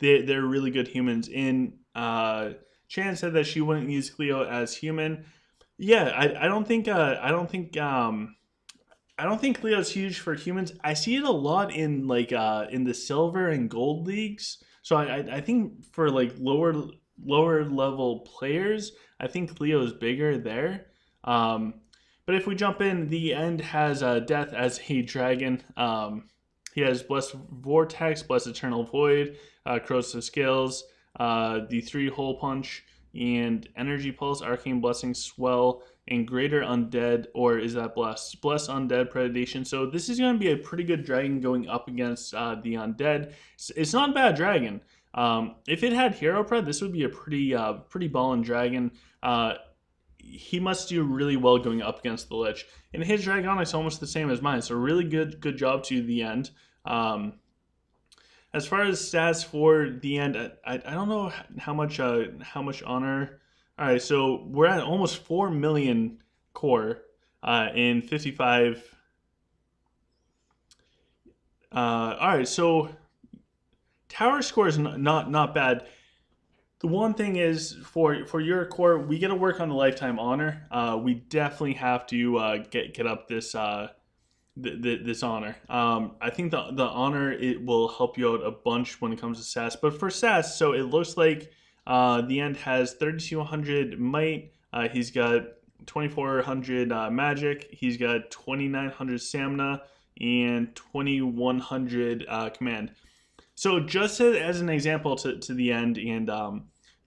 they're really good humans. In Chan said that she wouldn't use Cleo as human. Yeah, I don't think Leo's huge for humans. I see it a lot in in the silver and gold leagues. So I think for like lower level players, I think Leo's bigger there. Um, but if we jump in, the end has Death as a dragon. He has Blessed Vortex, Blessed Eternal Void, Corrosive Scales, the 3 hole punch, and Energy Pulse, Arcane Blessing, Swell, and Greater Undead, or is that Bless? Bless Undead Predation. So this is going to be a pretty good dragon going up against the Undead. It's not a bad dragon. If it had Hero Pred, this would be a pretty ballin' dragon. He must do really well going up against the Lich. And his Dragonic's almost the same as mine, so really good job to the end. As far as stats for the end, I don't know how much honor. All right, so we're at almost 4 million core in 55. All right, so tower score is not bad. The one thing is for your core, we got to work on the lifetime honor. We definitely have to get up this honor. I think the honor, it will help you out a bunch when it comes to SAS. But for SAS, so it looks like the end has 3200 might. He's got 2400 magic. He's got 2900 stamina and 2100 command. So just as an example to the end, and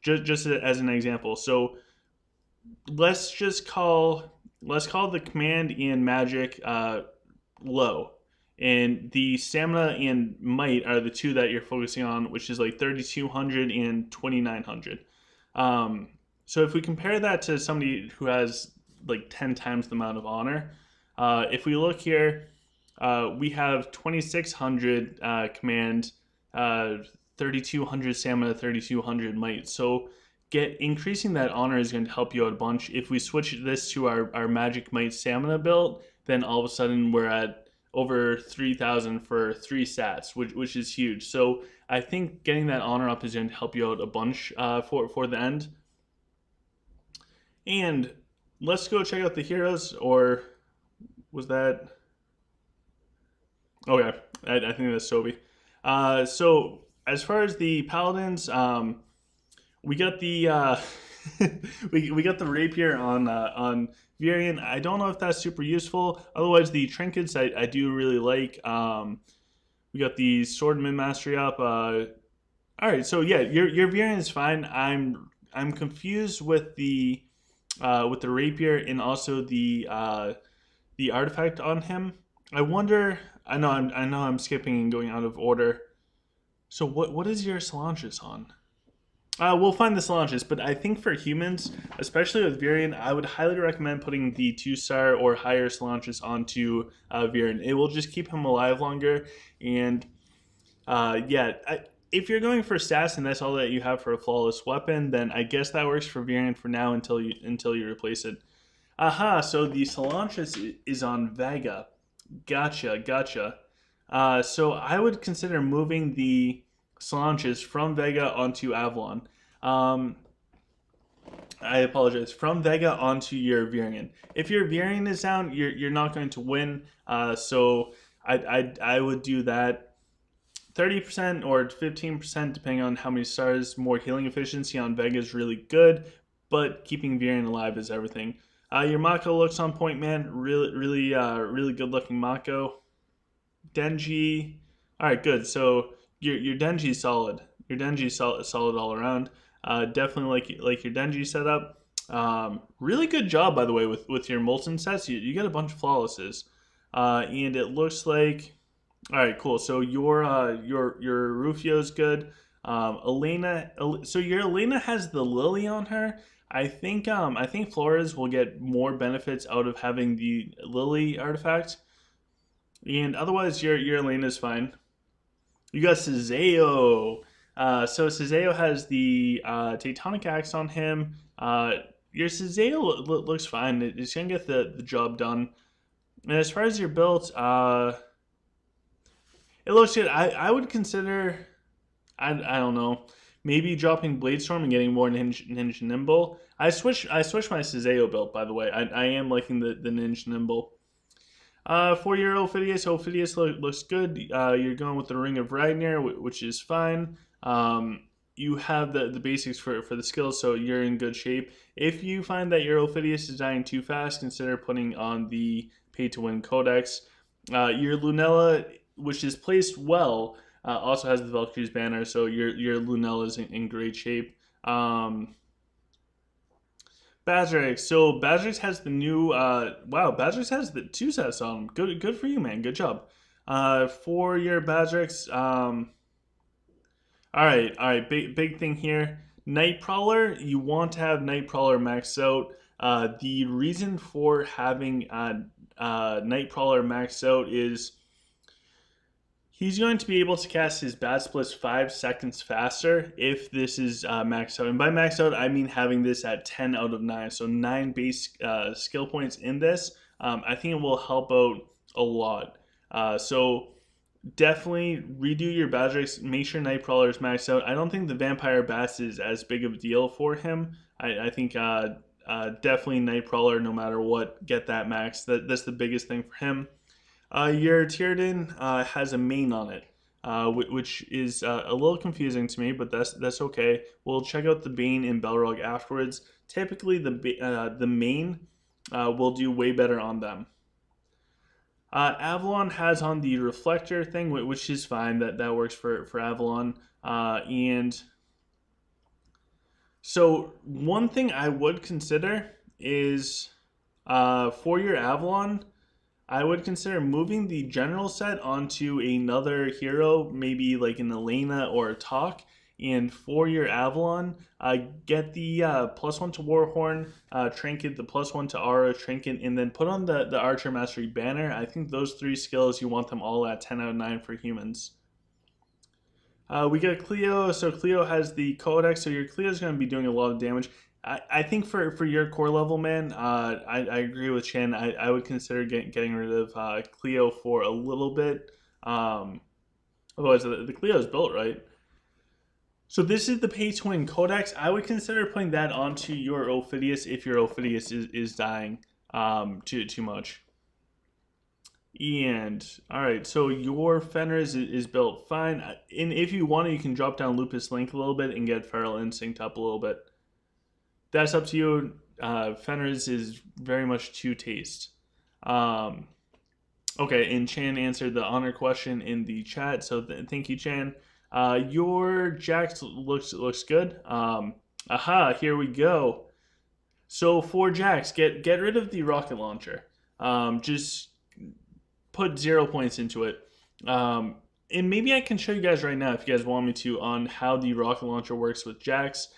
just as an example, so let's call the command and magic low, and the stamina and might are the two that you're focusing on, which is like 3200 and 2900. So if we compare that to somebody who has like 10 times the amount of honor, if we look here, we have 2600 command, 3200 stamina, 3200 might. So increasing that honor is going to help you out a bunch. If we switch this to our magic might stamina build, then all of a sudden we're at over 3000 for 3 stats, which is huge. So I think getting that honor up is going to help you out a bunch for the end. And let's go check out the heroes, or was that? Okay, I think that's Toby. So as far as the paladins, we got the we got the rapier on Varian. I don't know if that's super useful. Otherwise, the trinkets I do really like. We got the sword mid mastery up. All right, so yeah, your Varian is fine. I'm confused with the rapier and also the artifact on him. I wonder. I know I'm skipping and going out of order. So what is your Solanges on? We'll find the Solanges, but I think for humans, especially with Varian, I would highly recommend putting the 2-star or higher Solanges onto Varian. It will just keep him alive longer, and if you're going for stats and that's all that you have for a flawless weapon, then I guess that works for Varian for now until you replace it. Aha! So the Solanges is on Vega. Gotcha. So I would consider moving the Solanges from Vega onto Avalon. I apologize. From Vega onto your Varian. If your Varian is down, you're not going to win. So I would do that. 30% or 15%, depending on how many stars. More healing efficiency on Vega is really good, but keeping Varian alive is everything. Your Mako looks on point, man. Really good looking Mako. Denji. All right, good. So your Denji's solid. Your Denji's solid all around. Definitely like your Denji setup. Really good job, by the way, with your Molten sets. You get a bunch of flawlesses. And it looks like All right, cool. So your Rufio's good. Elena, so your Elena has the Lily on her. I think Flores will get more benefits out of having the Lily artifact, and otherwise your Elena's fine. You got Cezeo. So Cezeo has the Tectonic Axe on him. Your Cezeo looks fine. It's gonna get the job done. And as far as your build, it looks good. I would consider. I don't know. Maybe dropping Bladestorm and getting more Ninja Nimble. I switched my Cezeo build, by the way. I am liking the Ninja Nimble. For your Ophidius, looks good. You're going with the Ring of Ragnar, which is fine. You have the basics for the skills, so you're in good shape. If you find that your Ophidius is dying too fast, consider putting on the pay to win codex. Your Lunella, which is placed well, also has the Valkyrie's banner, so your Lunella is in great shape. Bazrix. So Bazrix has the new. Wow, Bazrix has the two sets on him. Good for you, man. Good job. For your Bazrix. All right. Big thing here. Nightcrawler. You want to have Nightcrawler maxed out. The reason for having Nightcrawler maxed out is he's going to be able to cast his Bat Splits 5 seconds faster if this is maxed out. And by maxed out, I mean having this at 10 out of 9. So 9 base skill points in this. I think it will help out a lot. So definitely redo your Badrix. Make sure Nightcrawler is maxed out. I don't think the Vampire Bats is as big of a deal for him. I think definitely Nightcrawler, no matter what, get that max. That's the biggest thing for him. Your Tierden has a main on it, which is a little confusing to me, but that's okay. We'll check out the Bane in Belrog afterwards. Typically, the main will do way better on them. Avalon has on the Reflector thing, which is fine. That works for Avalon. And so one thing I would consider is for your Avalon. I would consider moving the general set onto another hero, maybe like an Elena or a Talk. And for your Avalon, get the +1 to Warhorn trinket, the +1 to Aura trinket, and then put on the Archer Mastery banner. I think those 3 skills, you want them all at 10 out of 9 for humans. We got Cleo, so Cleo has the Codex, so your Cleo is going to be doing a lot of damage. I think for your core level, man, I agree with Shen. I would consider getting rid of Cleo for a little bit. Otherwise, the Cleo is built, right? So this is the pay to win Codex. I would consider putting that onto your Ophidius if your Ophidius is dying too much. And all right, so your Fenris is built fine. And if you want to, you can drop down Lupus Link a little bit and get Feral Instinct up a little bit. That's up to you. Fenris is very much to taste. Okay, and Chan answered the honor question in the chat, so thank you, Chan. Your Jax looks good. Aha, here we go. So for Jax, get rid of the rocket launcher. Just put 0 points into it. And maybe I can show you guys right now if you guys want me to on how the rocket launcher works with Jax.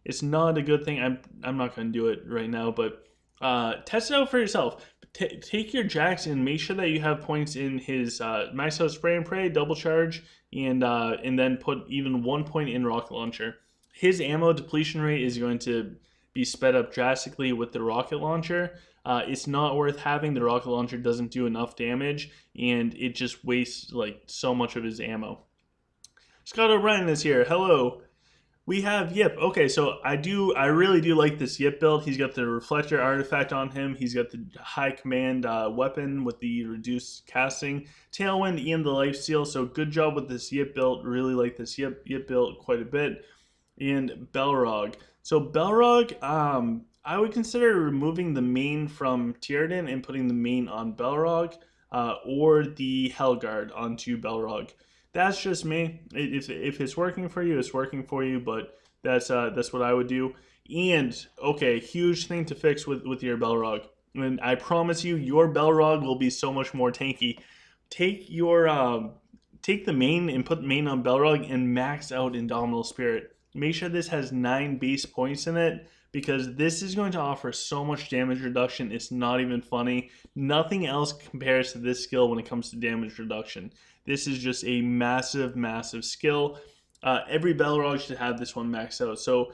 It's not a good thing. I'm not going to do it right now, but test it out for yourself. Take your Jax and make sure that you have points in his max out spray and pray, double charge, and then put even 1 point in rocket launcher. His ammo depletion rate is going to be sped up drastically with the rocket launcher. It's not worth having. The rocket launcher doesn't do enough damage, and it just wastes like so much of his ammo. Scott O'Brien is here. Hello. We have Yip. Okay, so I really do like this Yip build. He's got the Reflector artifact on him. He's got the high command weapon with the reduced casting, Tailwind, and the lifesteal. So good job with this Yip build. Really like this Yip build quite a bit. And Belrog. So Belrog, I would consider removing the main from Tierden and putting the main on Belrog, or the Hellguard onto Belrog. That's just me. If it's working for you, it's working for you. But that's what I would do. And okay, huge thing to fix with your Belrog. And I promise you, your Belrog will be so much more tanky. take your take the main and put main on Belrog and max out Indomitable Spirit. Make sure this has 9 base points in it because this is going to offer so much damage reduction. It's not even funny. Nothing else compares to this skill when it comes to damage reduction. This is just a massive, massive skill. Every Belrog should have this one maxed out. So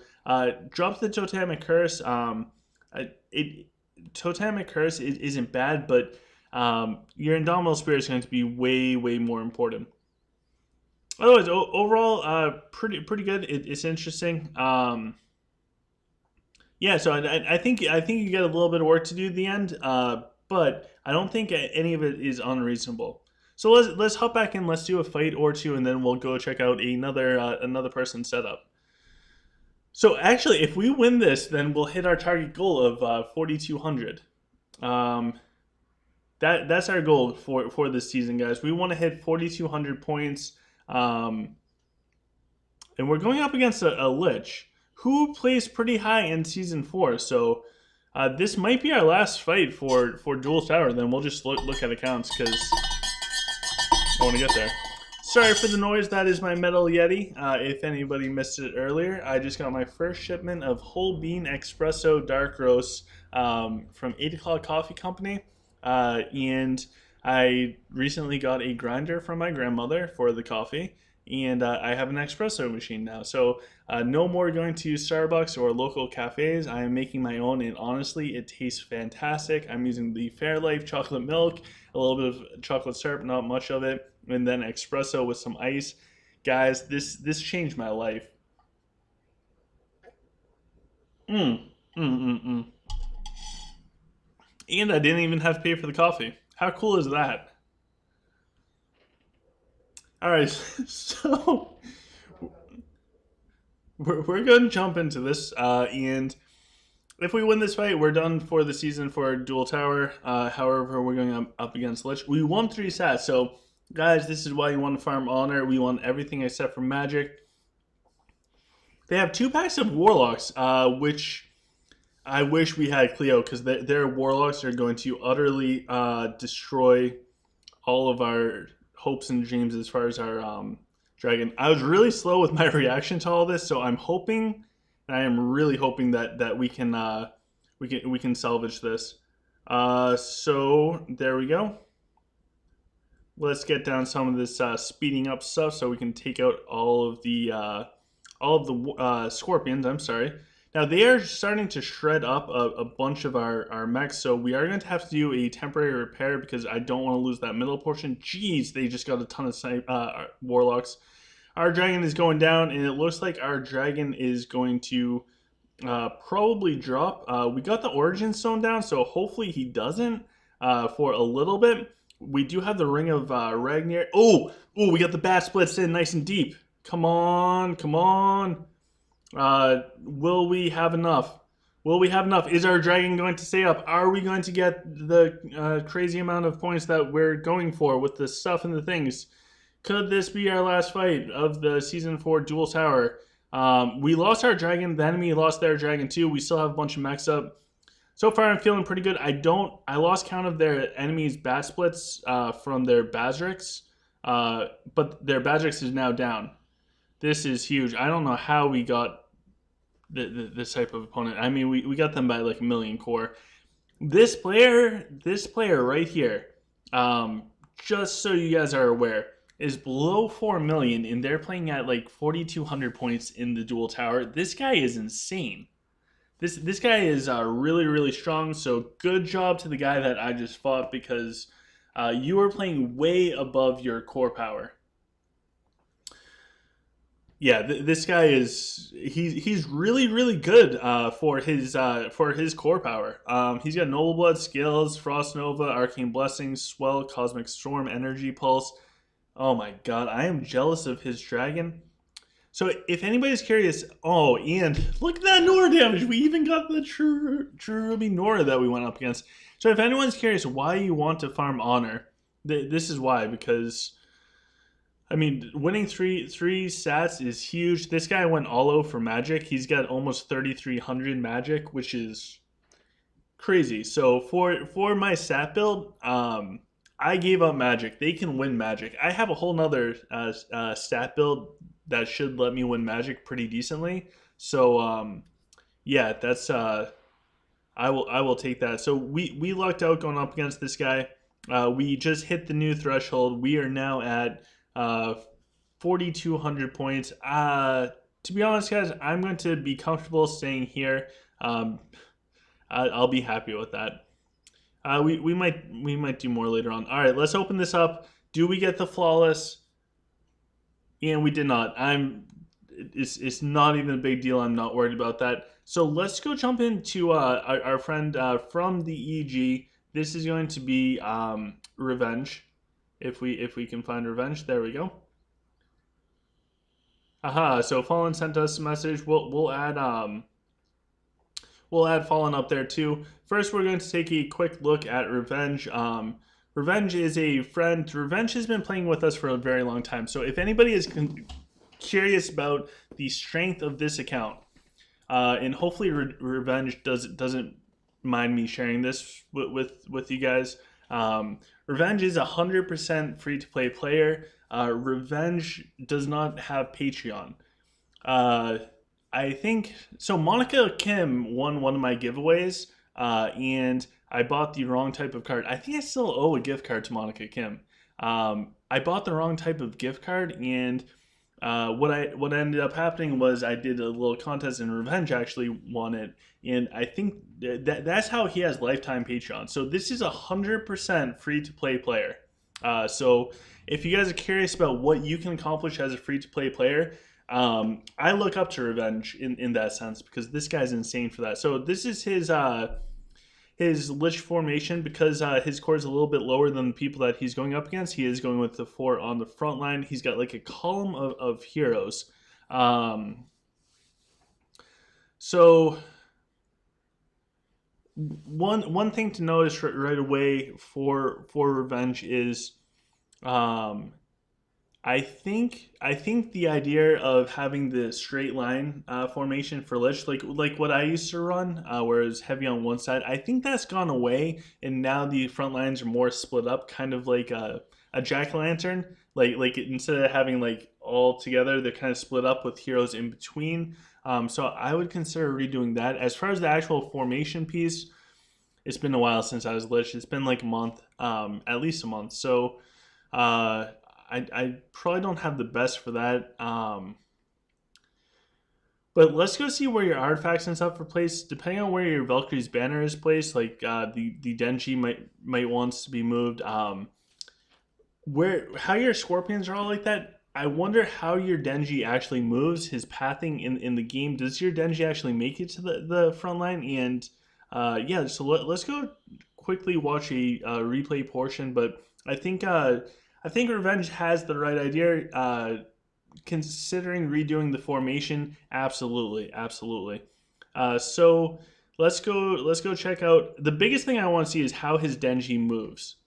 drop the Totemic Curse. Totemic Curse isn't bad, but your Indomitable Spirit is going to be way, way more important. Otherwise, overall, pretty good. It's interesting. Yeah, so I think you get a little bit of work to do at the end, but I don't think any of it is unreasonable. So let's hop back in. Let's do a fight or two, and then we'll go check out another person's setup. So actually, if we win this, then we'll hit our target goal of 4,200. That's our goal for this season, guys. We want to hit 4,200 points, and we're going up against a Lich who plays pretty high in season 4. So this might be our last fight for Duel Tower. Then we'll just look at accounts because I want to get there. Sorry for the noise, that is my Metal Yeti. If anybody missed it earlier, I just got my first shipment of whole bean espresso dark roast from 8 O'Clock Coffee Company. And I recently got a grinder from my grandmother for the coffee. And I have an espresso machine now. So no more going to Starbucks or local cafes. I am making my own, and honestly, it tastes fantastic. I'm using the Fairlife chocolate milk, a little bit of chocolate syrup, not much of it, and then espresso with some ice. Guys, this changed my life. And I didn't even have to pay for the coffee. How cool is that? All right, so we're going to jump into this, and if we win this fight, we're done for the season for Duel Tower. However, we're going up against Lich. We won 3 stats, so guys, this is why you want to farm Honor. We want everything except for Magic. They have 2 packs of Warlocks, which I wish we had Cleo, because their Warlocks are going to utterly destroy all of our hopes and dreams as far as our dragon. I was really slow with my reaction to all this, so I'm hoping, and I am really hoping that we can salvage this. So there we go. Let's get down some of this speeding up stuff so we can take out all of the scorpions. I'm sorry. Now they are starting to shred up a bunch of our mechs, so we are going to have to do a temporary repair because I don't want to lose that middle portion. Jeez, they just got a ton of warlocks. Our dragon is going down, and it looks like our dragon is going to probably drop. We got the origin stone down, so hopefully he doesn't for a little bit. We do have the ring of Ragnar. Oh, we got the bat splits in nice and deep. Come on, come on. Will we have enough? Will we have enough? Is our dragon going to stay up? Are we going to get the crazy amount of points that we're going for with the stuff and the things? Could this be our last fight of the Season 4 Duel Tower? We lost our dragon. The enemy lost their dragon too. We still have a bunch of mechs up. So far, I'm feeling pretty good. I lost count of their enemies' bat splits from their Bazrix, but their Bazrix is now down. This is huge. I don't know how we got this type of opponent. I mean, we got them by like a million core. This player right here, just so you guys are aware, is below 4 million, and they're playing at like 4,200 points in the Duel Tower. This guy is insane. This guy is really, really strong, so good job to the guy that I just fought, because you are playing way above your core power. Yeah, this guy he's really, really good for his core power. He's got Noble Blood, Skills, Frost Nova, Arcane Blessing, Swell, Cosmic Storm, Energy Pulse. Oh my god, I am jealous of his dragon. So if anybody's curious, oh, and look at that Nora damage. We even got the True Ruby Nora that we went up against. So if anyone's curious why you want to farm Honor, this is why, because I mean, winning three stats is huge. This guy went all out for magic. He's got almost 3,300 magic, which is crazy. So for my stat build, I gave up magic. They can win magic. I have a whole nother stat build that should let me win magic pretty decently. So yeah, that's I will take that. So we lucked out going up against this guy. We just hit the new threshold. We are now at 4,200 points. To be honest, guys, I'm going to be comfortable staying here. Um, I'll be happy with that. We might do more later on. All right, let's open this up. Do we get the flawless? And we did not. It's not even a big deal. I'm not worried about that. So let's go jump into our friend from the EG. This is going to be Revenge. If we can find Revenge, there we go. Aha! So Fallen sent us a message. We'll add Fallen up there too. First, we're going to take a quick look at Revenge. Revenge is a friend. Revenge has been playing with us for a very long time. So if anybody is curious about the strength of this account, and hopefully Revenge doesn't mind me sharing this with you guys. Revenge is 100% free to play player. Revenge does not have Patreon. I think so. Monica Kim won one of my giveaways, and I bought the wrong type of card. I think I still owe a gift card to Monica Kim. I bought the wrong type of gift card, and what ended up happening was I did a little contest, and Revenge actually won it. And I think that's how he has lifetime Patreon. So this is 100% free to play player. So if you guys are curious about what you can accomplish as a free to play player. I look up to Revenge in that sense because this guy's insane for that. So this is his Lich formation because his core is a little bit lower than the people that he's going up against. He is going with the 4 on the front line. He's got like a column of heroes. So one thing to notice right away for Revenge is I think the idea of having the straight line formation for Lich, like what I used to run, where it was heavy on one side, I think that's gone away, and now the front lines are more split up, kind of like a jack-o'-lantern. Like instead of having like all together, they're kind of split up with heroes in between. So I would consider redoing that. As far as the actual formation piece, it's been a while since I was Lich. It's been like a month, at least a month. So. I probably don't have the best for that. But let's go see where your artifacts and stuff are placed. Depending on where your Valkyrie's banner is placed, like the Denji might wants to be moved. How your scorpions are all like that. I wonder how your Denji actually moves, his pathing in the game. Does your Denji actually make it to the front line? And yeah, so let's go quickly watch a replay portion. But I think Revenge has the right idea. Considering redoing the formation, absolutely. So let's go check out. The biggest thing I want to see is how his Denji moves.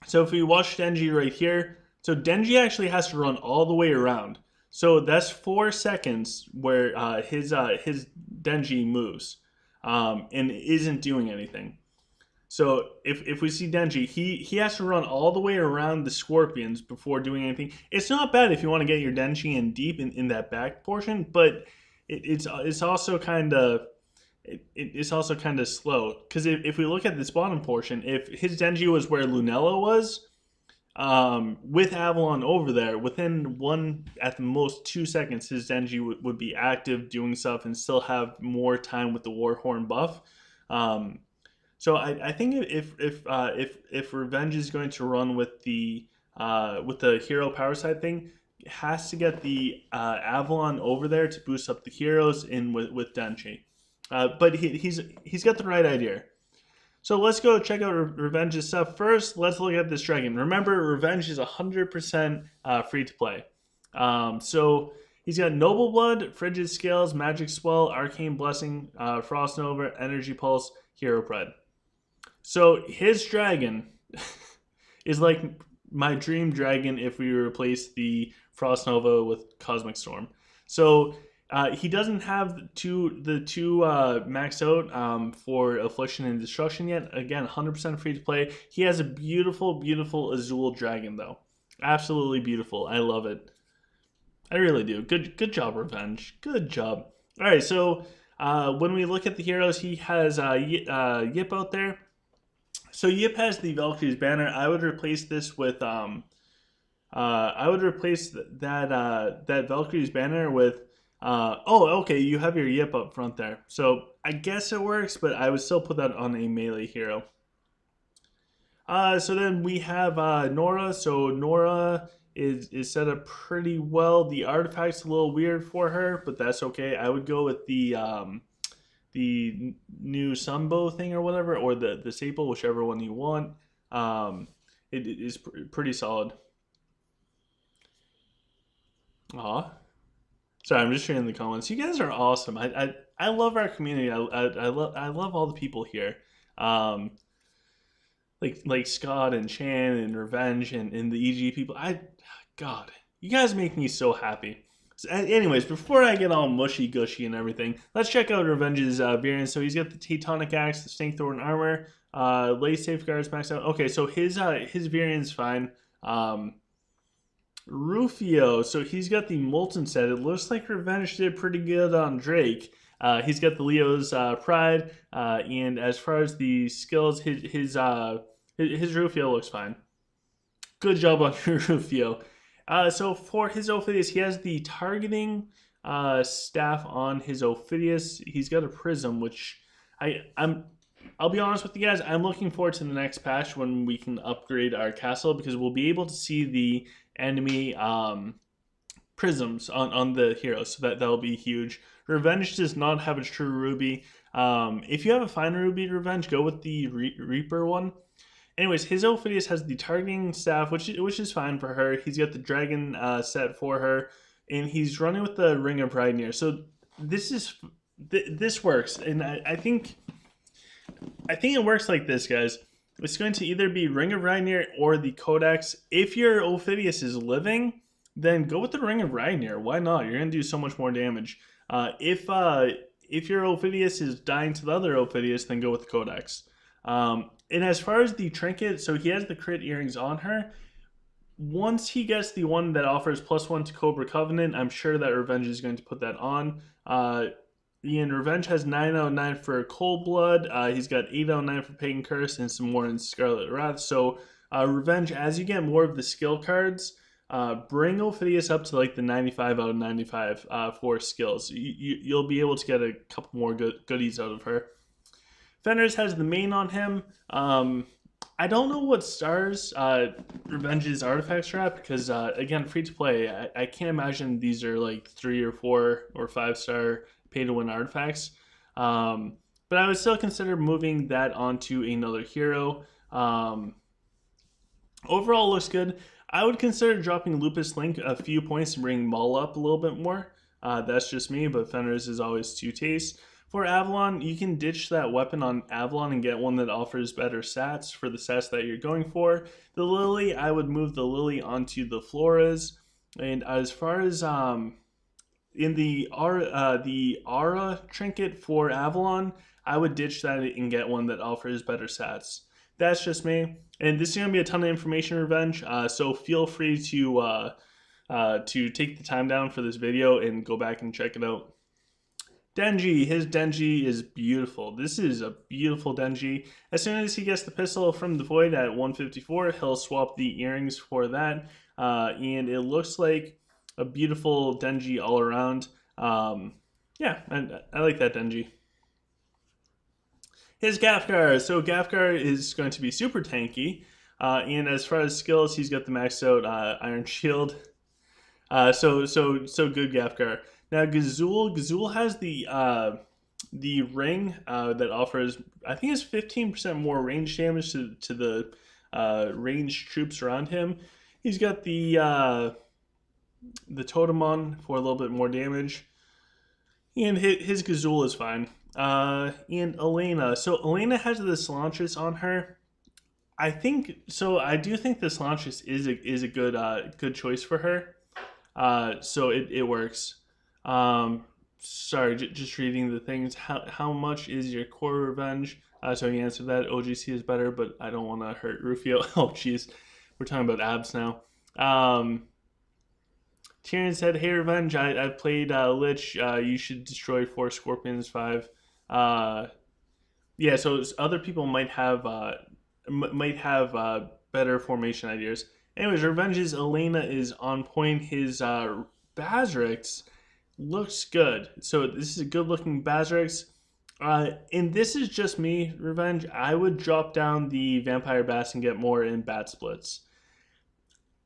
So if we watch Denji right here, so Denji actually has to run all the way around. So that's 4 seconds where his Denji moves and isn't doing anything. So if we see Denji, he has to run all the way around the scorpions before doing anything. It's not bad if you want to get your Denji in deep in that back portion, but it's also kind of slow because if we look at this bottom portion, if his Denji was where Lunella was, with Avalon over there, within at the most 2 seconds, his Denji would be active doing stuff and still have more time with the Warhorn buff. So I think if Revenge is going to run with the hero power side thing, it has to get the Avalon over there to boost up the heroes in with Denji. But he's got the right idea. So let's go check out Revenge's stuff. First, let's look at this dragon. Remember, Revenge is 100% free to play. So he's got Noble Blood, Frigid Scales, Magic Swell, Arcane Blessing, Frost Nova, Energy Pulse, Hero Pred. So his dragon is like my dream dragon if we replace the Frost Nova with Cosmic Storm. So He doesn't have the two max out for Affliction and Destruction yet. Again, 100% free to play. He has a beautiful, beautiful Azul Dragon though. Absolutely beautiful. I love it. I really do. Good job, Revenge. Good job. All right, so when we look at the heroes, he has Yip out there. So Yip has the Valkyrie's banner. I would replace this with I would replace that Valkyrie's banner with. Oh, okay. You have your Yip up front there, so I guess it works. But I would still put that on a melee hero. So then we have Nora. So Nora is set up pretty well. The artifact's a little weird for her, but that's okay. I would go with the new Sunbow thing or whatever, or the staple, whichever one you want. It is pretty solid. Aw. Sorry, I'm just reading the comments. You guys are awesome. I love our community. I love all the people here. Um, like Scott and Chan and Revenge and the EG people. God, you guys make me so happy. So, anyways, before I get all mushy gushy and everything, let's check out Revenge's variants. So he's got the Teutonic Axe, the Snakethorn armor, Lay Safeguards maxed out. Okay, so his variant's fine. Rufio, so he's got the Molten set. It looks like Revenge did pretty good on Drake. He's got the Leo's Pride, and as far as the skills, his Rufio looks fine. Good job on your Rufio. So for his Ophidius, he has the targeting staff on his Ophidius. He's got a prism, which I'll be honest with you guys, I'm looking forward to the next patch when we can upgrade our castle, because we'll be able to see the enemy prisms on the heroes, so that'll be huge. Revenge does not have a true ruby. If you have a fine ruby Revenge, go with the Reaper one. Anyways, his Ophidius has the targeting staff, which is fine for her. He's got the dragon set for her, and he's running with the Ring of Rydnir. So this works, and I think it works like this, guys. It's going to either be Ring of Rydnir or the Codex. If your Ophidius is living, then go with the Ring of Rydnir. Why not? You're going to do so much more damage. If your Ophidius is dying to the other Ophidius, then go with the Codex. And as far as the trinket, so he has the crit earrings on her. Once he gets the one that offers +1 to Cobra Covenant, I'm sure that Revenge is going to put that on. Ian, Revenge has 9 out of 9 for Cold Blood. He's got 8 out of 9 for Pagan Curse and some more in Scarlet Wrath. So Revenge, as you get more of the skill cards, bring Ophidius up to like the 95 out of 95 for skills. You'll be able to get a couple more goodies out of her. Fenris has the main on him. I don't know what stars Revenge's artifacts are at, because again, free to play. I can't imagine these are like 3 or 4 or 5 star pay to win artifacts. But I would still consider moving that onto another hero. Overall, looks good. I would consider dropping Lupus Link a few points to bring Maul up a little bit more. That's just me, but Fenris is always to taste. For Avalon, you can ditch that weapon on Avalon and get one that offers better stats for the stats that you're going for. The Lily, I would move the Lily onto the Floras. And as far as in the Aura trinket for Avalon, I would ditch that and get one that offers better stats. That's just me. And this is going to be a ton of information, Revenge, so feel free to take the time down for this video and go back and check it out. Denji, his Denji is beautiful. This is a beautiful Denji. As soon as he gets the pistol from the Void at 154, he'll swap the earrings for that. And it looks like a beautiful Denji all around. Yeah, I like that Denji. His Gafgar. So Gafgar is going to be super tanky. And as far as skills, he's got the maxed out Iron Shield. So good Gafgar. Now Gazul has the ring that offers, I think it's 15% more range damage to the ranged troops around him. He's got the Totemon for a little bit more damage. And his Gazul is fine. And Elena. So Elena has the Cilantris on her. I do think the Cilantris is a good choice for her. So it works. sorry, just reading the things. How much is your core revenge? So he answered that OGC is better, but I don't want to hurt Rufio. Oh, jeez, we're talking about abs now. Um, Tyrion said, "Hey, revenge. I've played Lich. You should destroy 4 Scorpions 5. Uh, yeah, so other people might have better formation ideas. Anyways, Revenge's Elena is on point. His Bazrix looks good. So this is a good looking Bazrix. And this is just me, Revenge. I would drop down the Vampire Bass and get more in Bat Splits.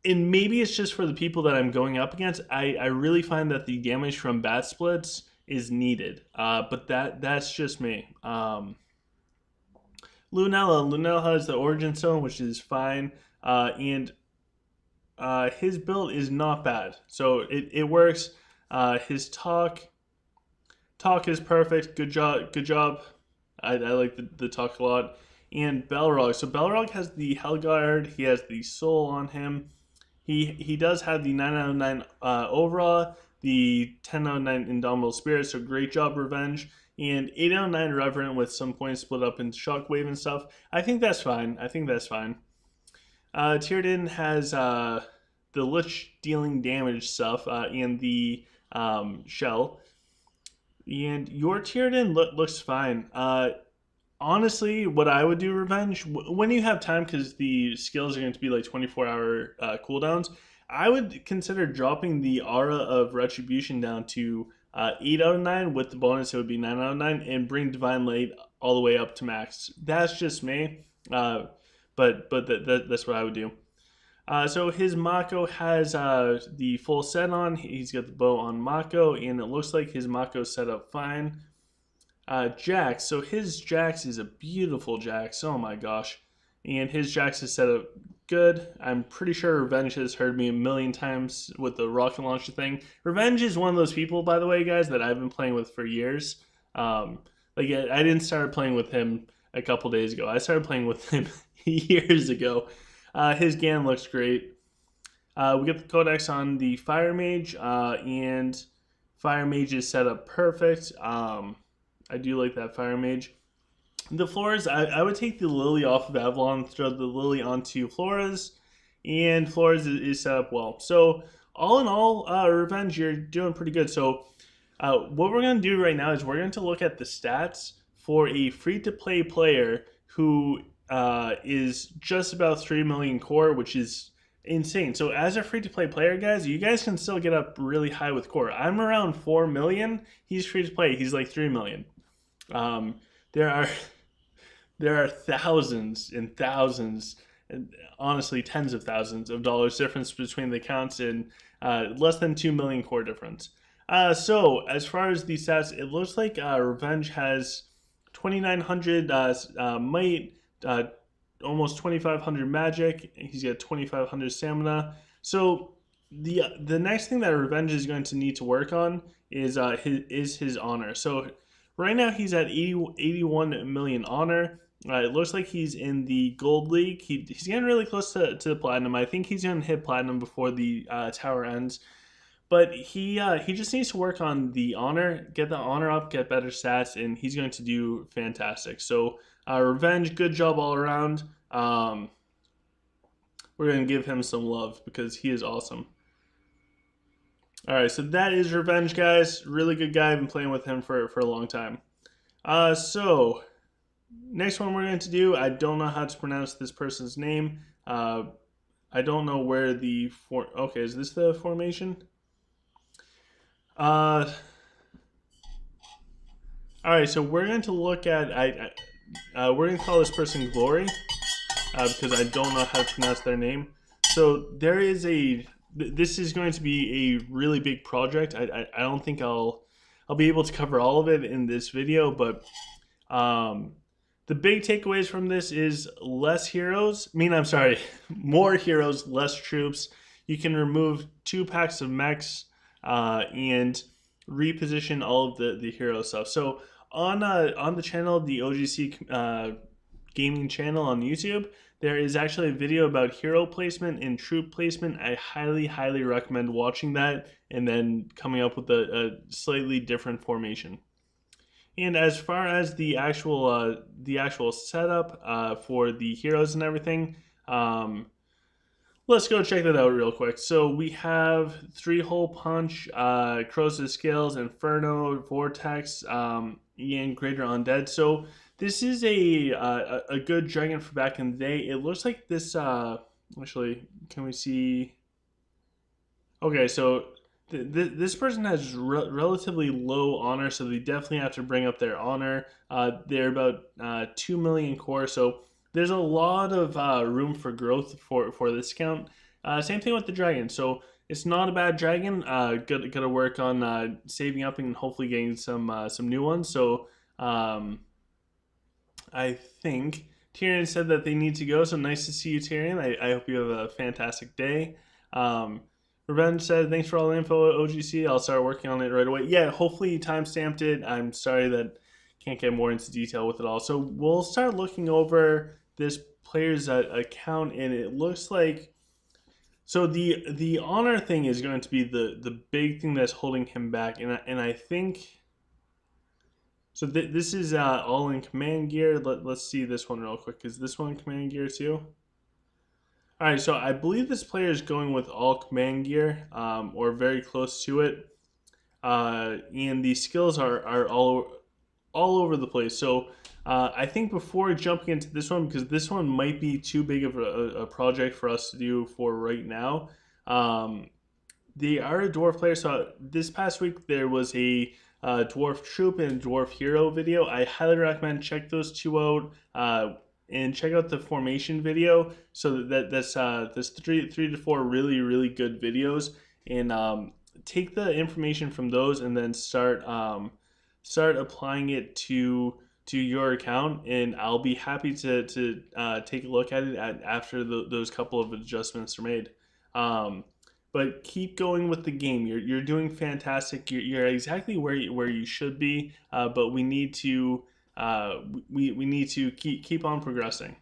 And maybe it's just for the people that I'm going up against. I really find that the damage from Bat Splits is needed. But that's just me. Lunella has the Origin Stone, which is fine. And his build is not bad. So it works. His talk is perfect. Good job. Good job. I like the talk a lot. And Balrog. So Balrog has the Hellguard. He has the Soul on him. He does have the 9 out of 9 overall, the 10 out of 9 Indomitable Spirit. So great job, Revenge. And 8 out of 9 Reverent with some points split up in Shockwave and stuff. I think that's fine. Tyrden has the Lich dealing damage stuff and the Shell. And your Tyrden looks fine. Honestly, what I would do, Revenge, when you have time, because the skills are going to be like 24-hour cooldowns, I would consider dropping the Aura of Retribution down to 8 out of 9. With the bonus, it would be 9 out of 9, and bring Divine Light all the way up to max. That's just me, but that's what I would do. So his Mako has the full set on. He's got the bow on Mako, and it looks like his Mako's set up fine. Jax. So his Jax is a beautiful Jax. Oh my gosh. And his Jax is set up good. I'm pretty sure Revenge has heard me a million times with the rocket launcher thing. Revenge is one of those people, by the way, guys, that I've been playing with for years. I didn't start playing with him a couple days ago. I started playing with him years ago. His Gan looks great. We get the Codex on the Fire Mage, and Fire Mage is set up perfect. I do like that Fire Mage. The Floras, I would take the Lily off of Avalon, throw the Lily onto Floras, and Floras is set up well. So all in all, Revenge, you're doing pretty good. So what we're going to do right now is we're going to look at the stats for a free-to-play player who is just about 3 million core, which is insane. So as a free-to-play player, guys, you guys can still get up really high with core. I'm around 4 million. He's free-to-play. He's like 3 million. There are thousands and thousands, and honestly tens of thousands of dollars difference between the accounts, and less than 2 million core difference. So as far as the stats, it looks like Revenge has 2,900 might, almost 2,500 magic. He's got 2,500 stamina. So the next thing that Revenge is going to need to work on is his honor. So right now he's at 81 million honor. It looks like he's in the gold league. He's getting really close to the platinum. I think he's going to hit platinum before the tower ends. But he just needs to work on the honor, get the honor up, get better stats, and he's going to do fantastic. So Revenge, good job all around. We're going to give him some love because he is awesome. All right, so that is Revenge, guys. Really good guy. I've been playing with him for a long time. So next one we're going to do, I don't know how to pronounce this person's name. I don't know where the okay, is this the formation? All right, so we're going to look at we're going to call this person Glory because I don't know how to pronounce their name. So there is this is going to be a really big project. I don't think I'll be able to cover all of it in this video, but the big takeaways from this is less heroes. More heroes, less troops. You can remove 2 packs of mechs and reposition all of the hero stuff. So on the channel, the OGC gaming channel on YouTube. There is actually a video about hero placement and troop placement. I highly recommend watching that and then coming up with a slightly different formation. And as far as the actual setup for the heroes and everything, let's go check that out real quick. So we have Three Hole Punch, Crow's Scales, Inferno, Vortex, and Greater Undead. So this is a good dragon for back in the day. It looks like this. Actually, can we see? Okay, so this person has relatively low honor, so they definitely have to bring up their honor. They're about 2 million core, so there's a lot of room for growth for this count. Same thing with the dragon. So it's not a bad dragon. Gotta work on saving up and hopefully getting some new ones. So I think Tyrion said that they need to go. So nice to see you, Tyrion. I hope you have a fantastic day. Revenge said, thanks for all the info, OGC. I'll start working on it right away. Yeah, hopefully you time-stamped it. I'm sorry that can't get more into detail with it all. So we'll start looking over this player's account, and it looks like... So the honor thing is going to be the big thing that's holding him back, and I think... So this is all in command gear. Let's see this one real quick. Is this one command gear too? All right, so I believe this player is going with all command gear, or very close to it, and the skills are all over the place. So I think before jumping into this one, because this one might be too big of a project for us to do for right now, they are a dwarf player. So this past week there was a dwarf troop and dwarf hero video. I highly recommend check those two out. And check out the formation video. So that's three to four really good videos, and take the information from those and then start applying it to your account. And I'll be happy to take a look at it after those couple of adjustments are made. But keep going with the game. You're doing fantastic. You're exactly where you should be. But we need to. We need to keep on progressing.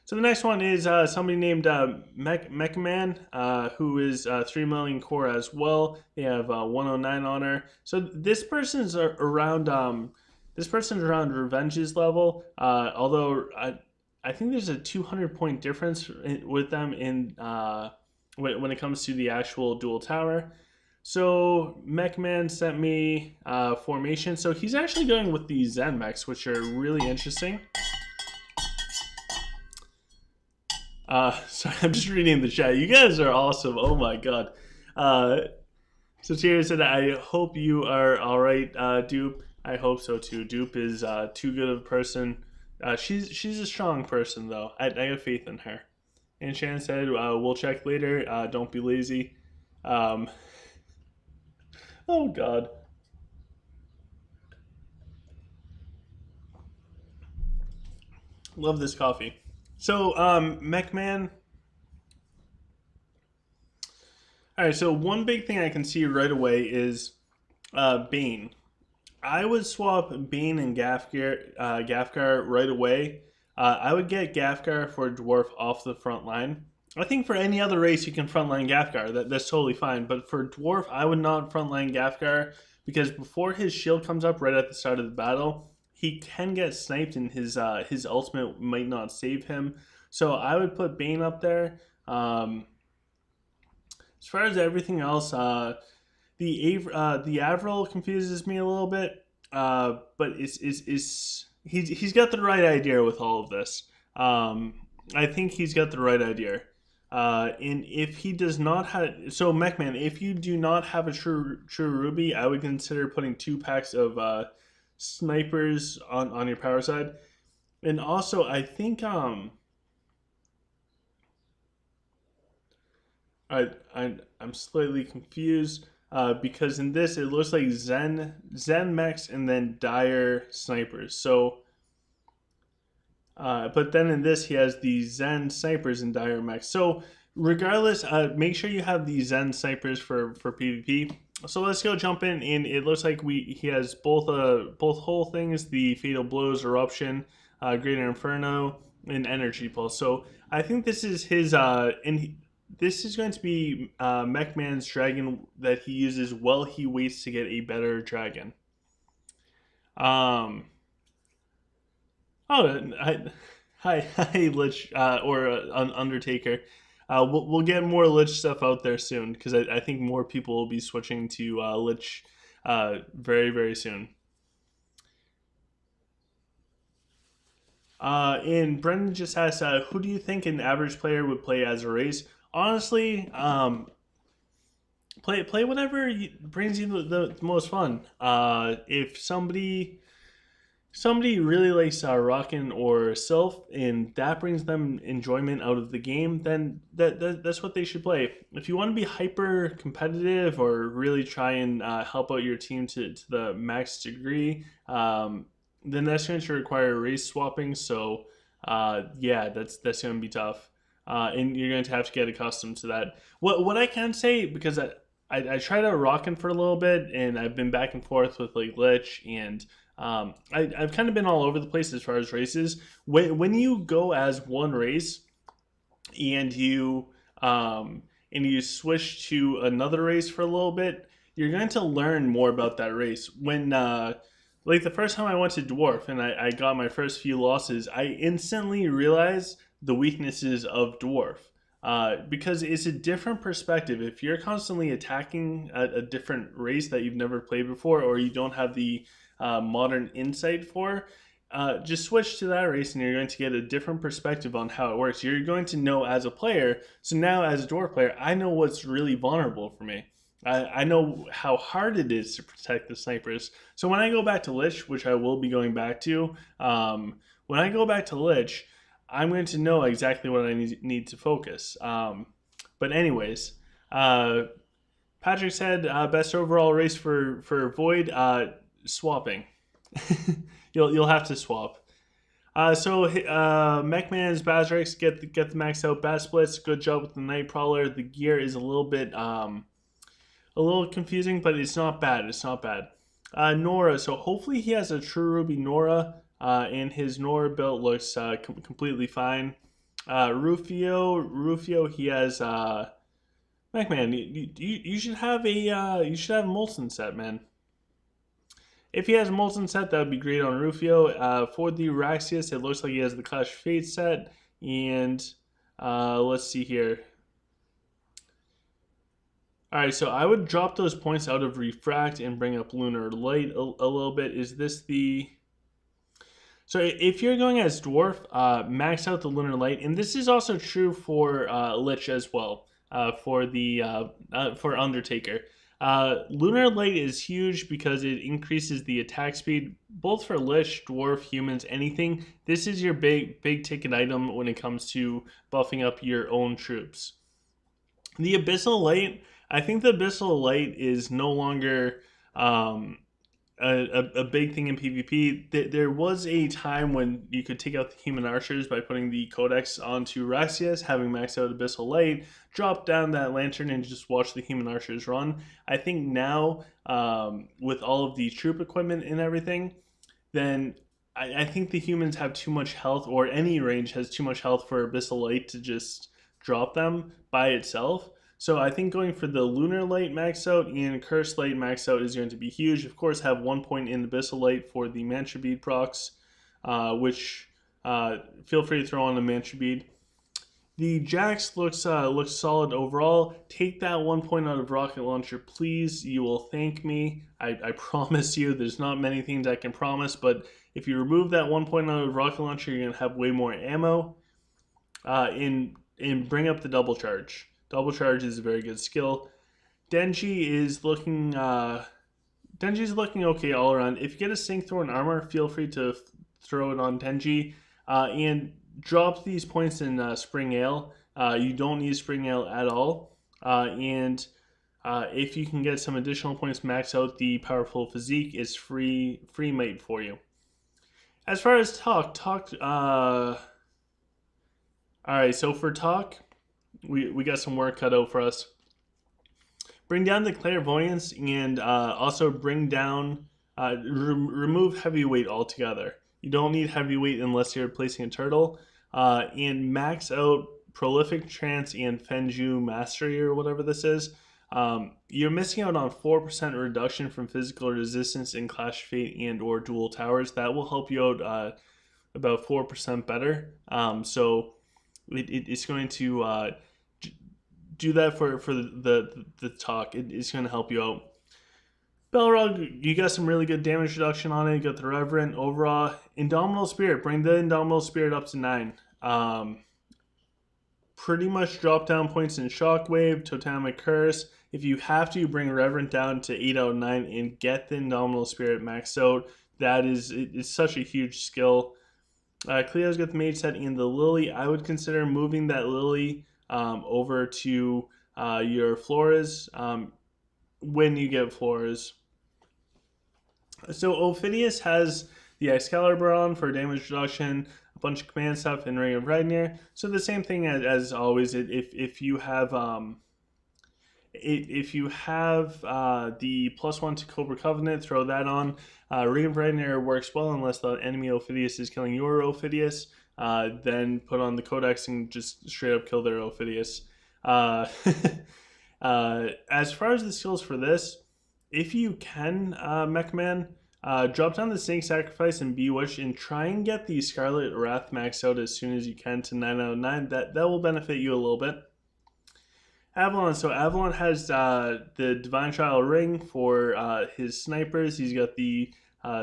So the next one is somebody named Mechman, who is 3 million core as well. They have 109 honor. So this person's around Revenge's level. Although I think there's a 200 point difference with them in when it comes to the actual dual tower. So Mechman sent me formation. So he's actually going with the Zen mechs, which are really interesting. Sorry, I'm just reading the chat. You guys are awesome. Oh my god. So Thierry said, I hope you are all right, Dupe. I hope so too. Dupe is too good of a person. She's a strong person though. I have faith in her. And Shan said, we'll check later. Don't be lazy. Oh god. Love this coffee. So Mechman. Alright, so one big thing I can see right away is Bane. I would swap Bane and Gafgar right away. I would get Gafgar for Dwarf off the front line. I think for any other race you can frontline Gafgar. That's totally fine. But for Dwarf, I would not frontline Gafgar, because before his shield comes up right at the start of the battle, he can get sniped and his ultimate might not save him. So I would put Bane up there. As far as everything else, the Avril confuses me a little bit, but he's got the right idea with all of this. I think he's got the right idea. And if he does not have, so Mechman, if you do not have a true ruby, I would consider putting 2 packs of snipers on your power side. And also, I think I'm slightly confused because in this it looks like Zen mechs and then Dire snipers. So. But then in this, he has the Zen snipers and Dire mechs. So regardless, make sure you have the Zen snipers for PvP. So let's go jump in, and it looks like he has both whole things, the Fatal Blows, Eruption, Greater Inferno, and Energy Pulse. So I think this is his, this is going to be Mechman's dragon that he uses while he waits to get a better dragon. Um, oh, hi, Lich, or Undertaker. We'll get more Lich stuff out there soon because I think more people will be switching to Lich very, very soon. And Brendan just asked, who do you think an average player would play as a race? Honestly, play whatever brings you the most fun. If somebody really likes Rockin' or Sylph, and that brings them enjoyment out of the game, then that's what they should play. If you want to be hyper competitive or really try and help out your team to the max degree, then that's going to require race swapping. So, yeah, that's going to be tough, and you're going to have to get accustomed to that. What I can say, because I tried out Rockin' for a little bit, and I've been back and forth with like Lich and I've kind of been all over the place as far as races. When you go as one race and you switch to another race for a little bit, you're going to learn more about that race. When like the first time I went to Dwarf and I got my first few losses, I instantly realized the weaknesses of Dwarf. Because it's a different perspective. If you're constantly attacking a different race that you've never played before, or you don't have the modern insight for, just switch to that race and you're going to get a different perspective on how it works. You're going to know as a player. So now as a dwarf player, I know what's really vulnerable for me. I know how hard it is to protect the snipers. So when I go back to Lich, which I will be going back to, when I go back to Lich, I'm going to know exactly what I need to focus. But anyways, Patrick said best overall race for Void. Swapping. you'll have to swap. So Mechman's Bazrex get the max out bat splits. Good job with the Night Prowler. The gear is a little bit a little confusing, but it's not bad. It's not bad. Nora. So hopefully he has a true Ruby Nora, and his Nora build looks completely fine. Rufio, he has Mechman. You should have a Molten set, man. If he has a Molten set, that would be great on Rufio. For the Raxius, it looks like he has the Clash of Fate set. And let's see here. Alright, so I would drop those points out of Refract and bring up Lunar Light a little bit. Is this the... So if you're going as Dwarf, max out the Lunar Light. And this is also true for Lich as well, for Undertaker. Lunar Light is huge because it increases the attack speed, both for Lich, Dwarf, Humans, anything. This is your big ticket item when it comes to buffing up your own troops. The Abyssal Light, I think the Abyssal Light is no longer a big thing in PvP. There was a time when you could take out the human archers by putting the Codex onto Raxius, having maxed out Abyssal Light, drop down that lantern and just watch the human archers run. I think now, with all of the troop equipment and everything, then I think the humans have too much health, or any range has too much health for Abyssal Light to just drop them by itself. So I think going for the Lunar Light max out and Curse Light max out is going to be huge. Of course, have 1 point in Abyssal Light for the Mantra Bead procs, which feel free to throw on the Mantra Bead. The Jax looks solid overall. Take that 1 point out of Rocket Launcher, please. You will thank me. I promise you. There's not many things I can promise, but if you remove that 1 point out of Rocket Launcher, you're going to have way more ammo. And bring up the Double Charge. Double Charge is a very good skill. Denji is looking okay all around. If you get a Sync Thorn Armor, feel free to throw it on Denji. And drop these points in Spring Ale. You don't need Spring Ale at all. And if you can get some additional points, max out the Powerful Physique. It's free mate for you. As far as Talk, alright, so for Talk, we got some work cut out for us. Bring down the Clairvoyance and also bring down, remove Heavyweight altogether. You don't need heavyweight unless you're replacing a turtle. And max out prolific trance and Fenju mastery or whatever this is. You're missing out on 4% reduction from physical resistance in Clash of Fate and or Dual Towers. That will help you out about 4% better. So it's going to do that for the talk. It's going to help you out. Belrog, you got some really good damage reduction on it. You got the Reverend overall. Indomitable Spirit, bring the Indomitable Spirit up to 9. Pretty much drop down points in Shockwave, Totemic Curse. If you have to, bring Reverend down to 8 out of 9 and get the Indomitable Spirit maxed out. That is, it's such a huge skill. Cleo's got the Mage set and the Lily. I would consider moving that Lily over to your Flores when you get Flores. So Ophidius has the Excalibur on for damage reduction, a bunch of command stuff, and Ring of Ragnar. So the same thing as always. If you have the +1 to Cobra Covenant, throw that on. Ring of Ragnar works well unless the enemy Ophidius is killing your Ophidius. Then put on the Codex and just straight up kill their Ophidius. As far as the skills for this, if you can, Mechman, drop down the Snake Sacrifice and Bewitch and try and get the Scarlet Wrath maxed out as soon as you can to 9 out of 9. That will benefit you a little bit. Avalon. So Avalon has the Divine Trial Ring for his snipers. He's got the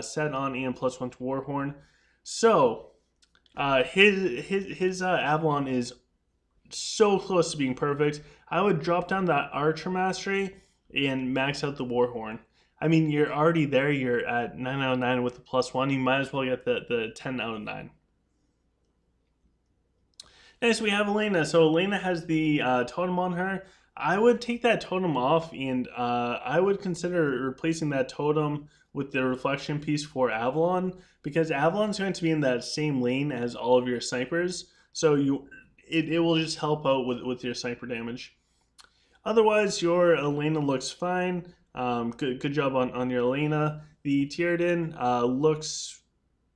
set on and +1 to Warhorn. So his Avalon is so close to being perfect. I would drop down that Archer Mastery and max out the Warhorn. I mean, you're already there. You're at 9 out of 9 with the +1. You might as well get the 10 out of 9. Next, we have Elena. So Elena has the totem on her. I would take that totem off, and I would consider replacing that totem with the reflection piece for Avalon, because Avalon's going to be in that same lane as all of your snipers. So it will just help out with your sniper damage. Otherwise, your Elena looks fine. Good job on your Elena. The Tierden looks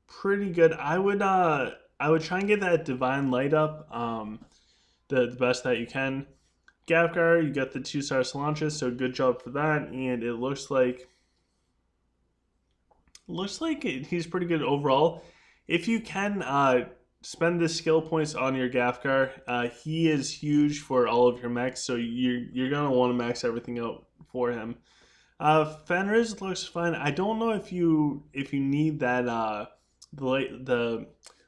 pretty good. I would try and get that Divine Light up the best that you can. Gavgar, you got the 2-star Cilantras, so good job for that. And it looks like he's pretty good overall. If you can spend the skill points on your Gavgar, he is huge for all of your mechs, so you're gonna want to max everything out for him. Fenris looks fine. I don't know if you need that the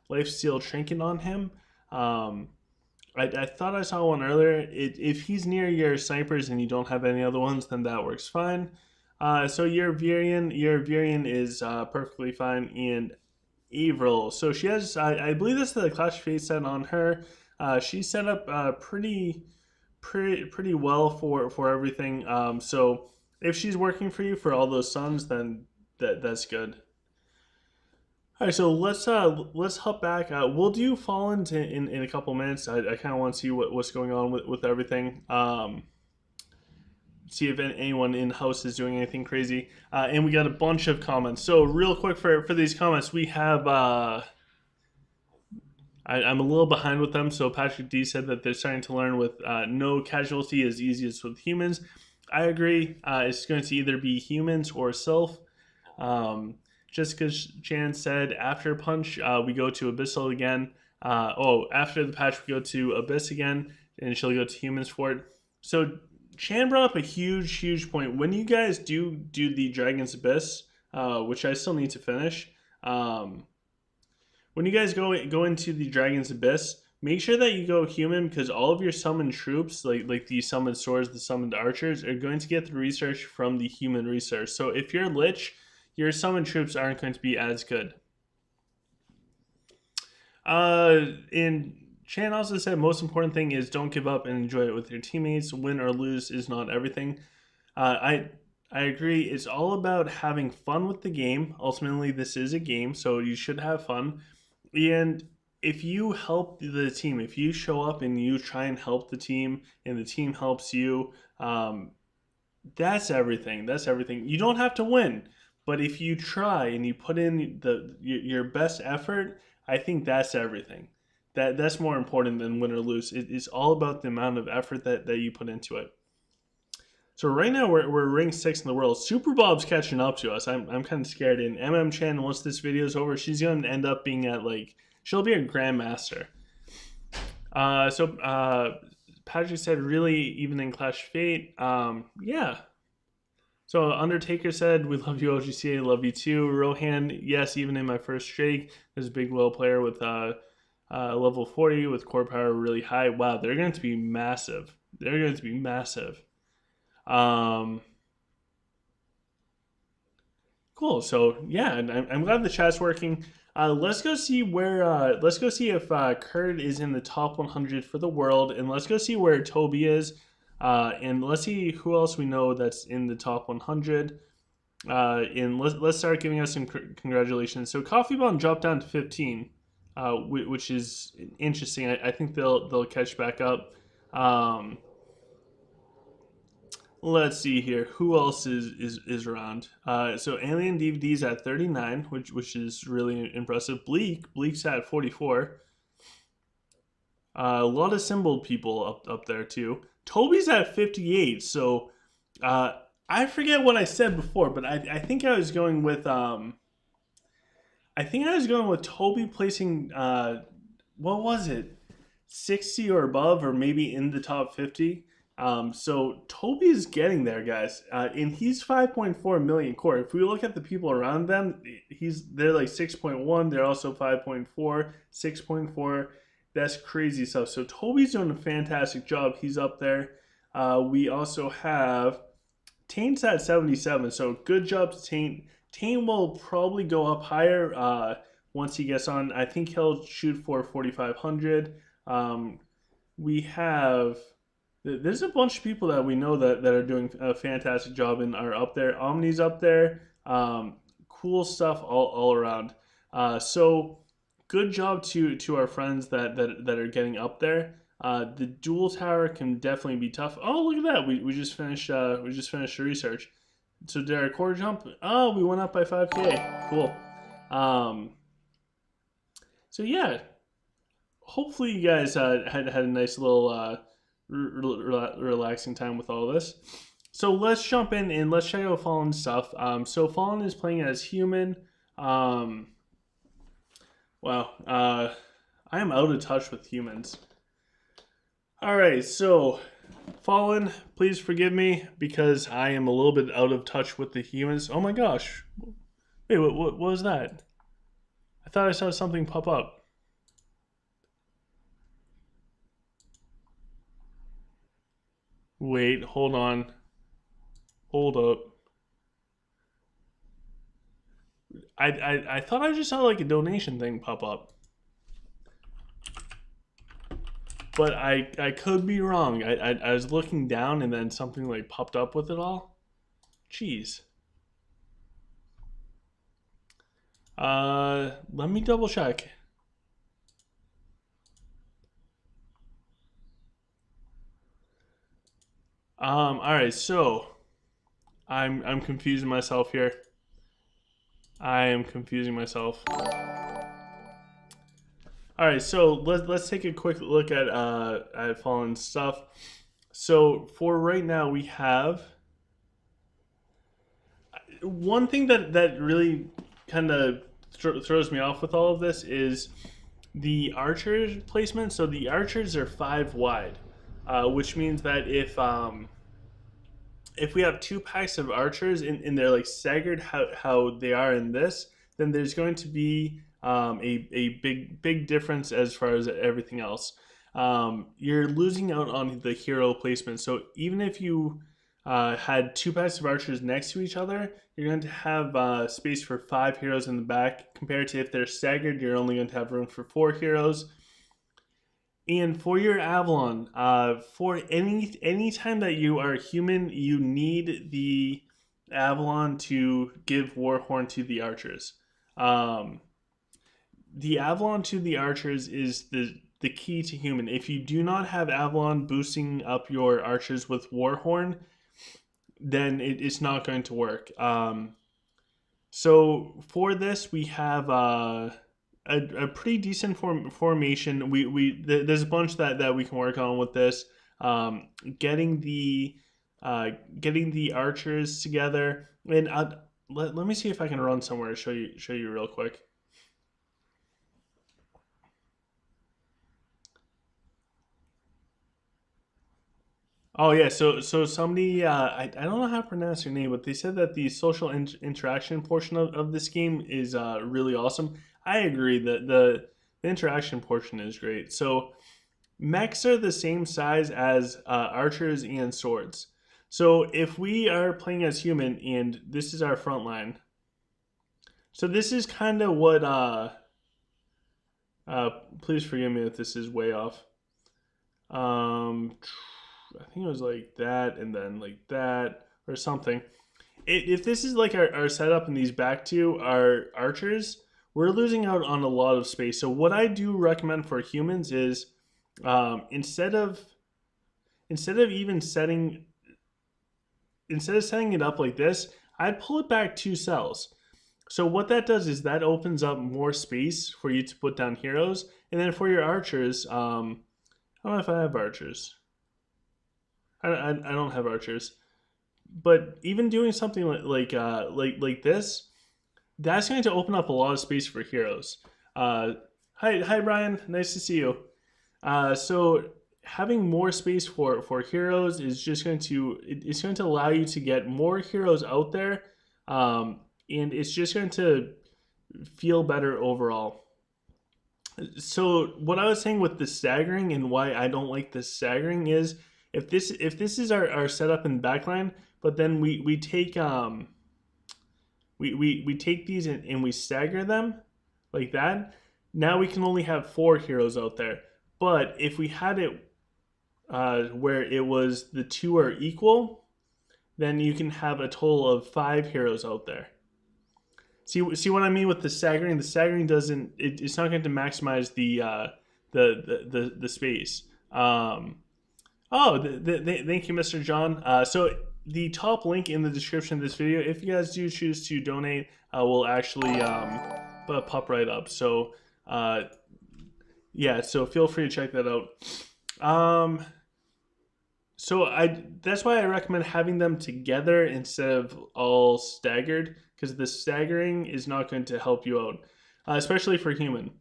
Lifesteal Trinket on him. I thought I saw one earlier. If he's near your snipers and you don't have any other ones, then that works fine. So your Virion is perfectly fine. And Avril, so she has, I believe this is the Clash of Fate set on her. She's set up pretty well for everything. So if she's working for you for all those suns, then that's good. All right, so let's hop back. We'll do Fallen in a couple minutes. I kind of want to see what's going on with everything. See if anyone in house is doing anything crazy. And we got a bunch of comments. So real quick for these comments, we have I'm a little behind with them. So Patrick D said that they're starting to learn with no casualty as easy as with humans. I agree. It's going to either be humans or Sylph. Jessica Chan said after Punch, we go to Abyssal again. After the patch, we go to Abyss again, and she'll go to humans for it. So Chan brought up a huge point. When you guys do the Dragon's Abyss, which I still need to finish, when you guys go into the Dragon's Abyss, make sure that you go human, because all of your summoned troops, like the summoned swords, the summoned archers, are going to get the research from the human research. So if you're Lich, your summoned troops aren't going to be as good. And Chan also said most important thing is don't give up and enjoy it with your teammates. Win or lose is not everything. I agree. It's all about having fun with the game. Ultimately, this is a game, so you should have fun. And if you help the team, if you show up and you try and help the team, and the team helps you, that's everything. That's everything. You don't have to win, But if you try and you put in your best effort, I think that's everything. That's more important than win or lose. It's all about the amount of effort that you put into it. So right now we're ranked 6th in the world. Super Bob's catching up to us. I'm kind of scared. And Chen, once this video's over, she's going to end up being at like, she'll be a grandmaster. Patrick said, really, even in Clash of Fate? Yeah. So Undertaker said, we love you, OGCA, love you too. Rohan, yes, even in my first streak, there's a big well player with level 40 with core power really high. Wow, they're going to be massive. They're going to be massive. Cool. So yeah, and I'm glad the chat's working. Let's go see where. Let's go see if Kurt is in the top 100 for the world, and let's go see where Toby is, and let's see who else we know that's in the top 100. And let's start giving us some congratulations. So Coffee Bomb dropped down to 15, which is interesting. I think they'll catch back up. Let's see here. Who else is around? So Alien DVD's at 39, which is really impressive. Bleak's at 44. A lot of symbol people up there too. Toby's at 58. So I forget what I said before, but I think I was going with Toby placing what was it? 60 or above, or maybe in the top 50. So Toby is getting there, guys, and he's 5.4 million core. If we look at the people around them, they're like 6.1. They're also 5.4, 6.4. That's crazy stuff. So Toby's doing a fantastic job. He's up there. We also have Taint's at 77. So good job to Taint. Taint will probably go up higher once he gets on. I think he'll shoot for 4,500. We have. There's a bunch of people that we know that are doing a fantastic job and are up there. Omni's up there. Cool stuff all around. So good job to our friends that are getting up there. The dual tower can definitely be tough. Oh, look at that. We just finished the research. So did our core jump? Oh, we went up by 5K. Cool. So yeah. Hopefully you guys had a nice little relaxing time with all this. So let's jump in and let's check out Fallen stuff. So Fallen is playing as human. Wow. I am out of touch with humans. Alright, so Fallen, please forgive me because I am a little bit out of touch with the humans. Oh my gosh. Wait, what was that? I thought I saw something pop up. Wait, hold on. Hold up. I thought I just saw like a donation thing pop up. But I could be wrong. I was looking down and then something like popped up with it all. Jeez. Let me double check. All right, so I'm confusing myself here. I am confusing myself. All right, so let's take a quick look at Fallen stuff. So for right now, we have one thing that really kind of throws me off with all of this is the archer placement. So the archers are 5 wide, which means that if we have 2 packs of archers and they're like staggered how they are in this, then there's going to be a big difference as far as everything else. You're losing out on the hero placement. So even if you had 2 packs of archers next to each other, you're going to have space for 5 heroes in the back, compared to if they're staggered, you're only going to have room for 4 heroes. And for your Avalon, for any time that you are human, you need the Avalon to give Warhorn to the archers. The Avalon to the archers is the key to human. If you do not have Avalon boosting up your archers with Warhorn, then it's not going to work. So for this, we have a pretty decent formation. There's a bunch that we can work on with this. Um, getting the getting the archers together, and let me see if I can run somewhere to show you real quick. Oh yeah, so somebody I don't know how to pronounce your name, but they said that the social interaction portion of this game is really awesome. I agree that the interaction portion is great. So mechs are the same size as archers and swords. So if we are playing as human and this is our front line, so this is kind of what uh please forgive me if this is way off. Um, I think it was like that and then like that or something. If this is like our setup and these back two are archers, we're losing out on a lot of space. So what I do recommend for humans is instead of even setting it up like this, I'd pull it back 2 cells. So what that does is that opens up more space for you to put down heroes, and then for your archers, I don't know if I have archers. I don't have archers, but even doing something like this, that's going to open up a lot of space for heroes. Hi Brian, nice to see you. So having more space for heroes is just it's going to allow you to get more heroes out there, and it's just going to feel better overall. So what I was saying with the staggering and why I don't like the staggering is if this is our setup in backline, but then we take we take these and we stagger them like that. Now we can only have 4 heroes out there. But if we had it where it was the two are equal, then you can have a total of 5 heroes out there. See what I mean with the staggering? The staggering doesn't. It's not going to maximize the space. Thank you, Mr. John. So the top link in the description of this video, if you guys do choose to donate, will actually pop right up. So yeah, so feel free to check that out. So that's why I recommend having them together instead of all staggered, because the staggering is not going to help you out, especially for human.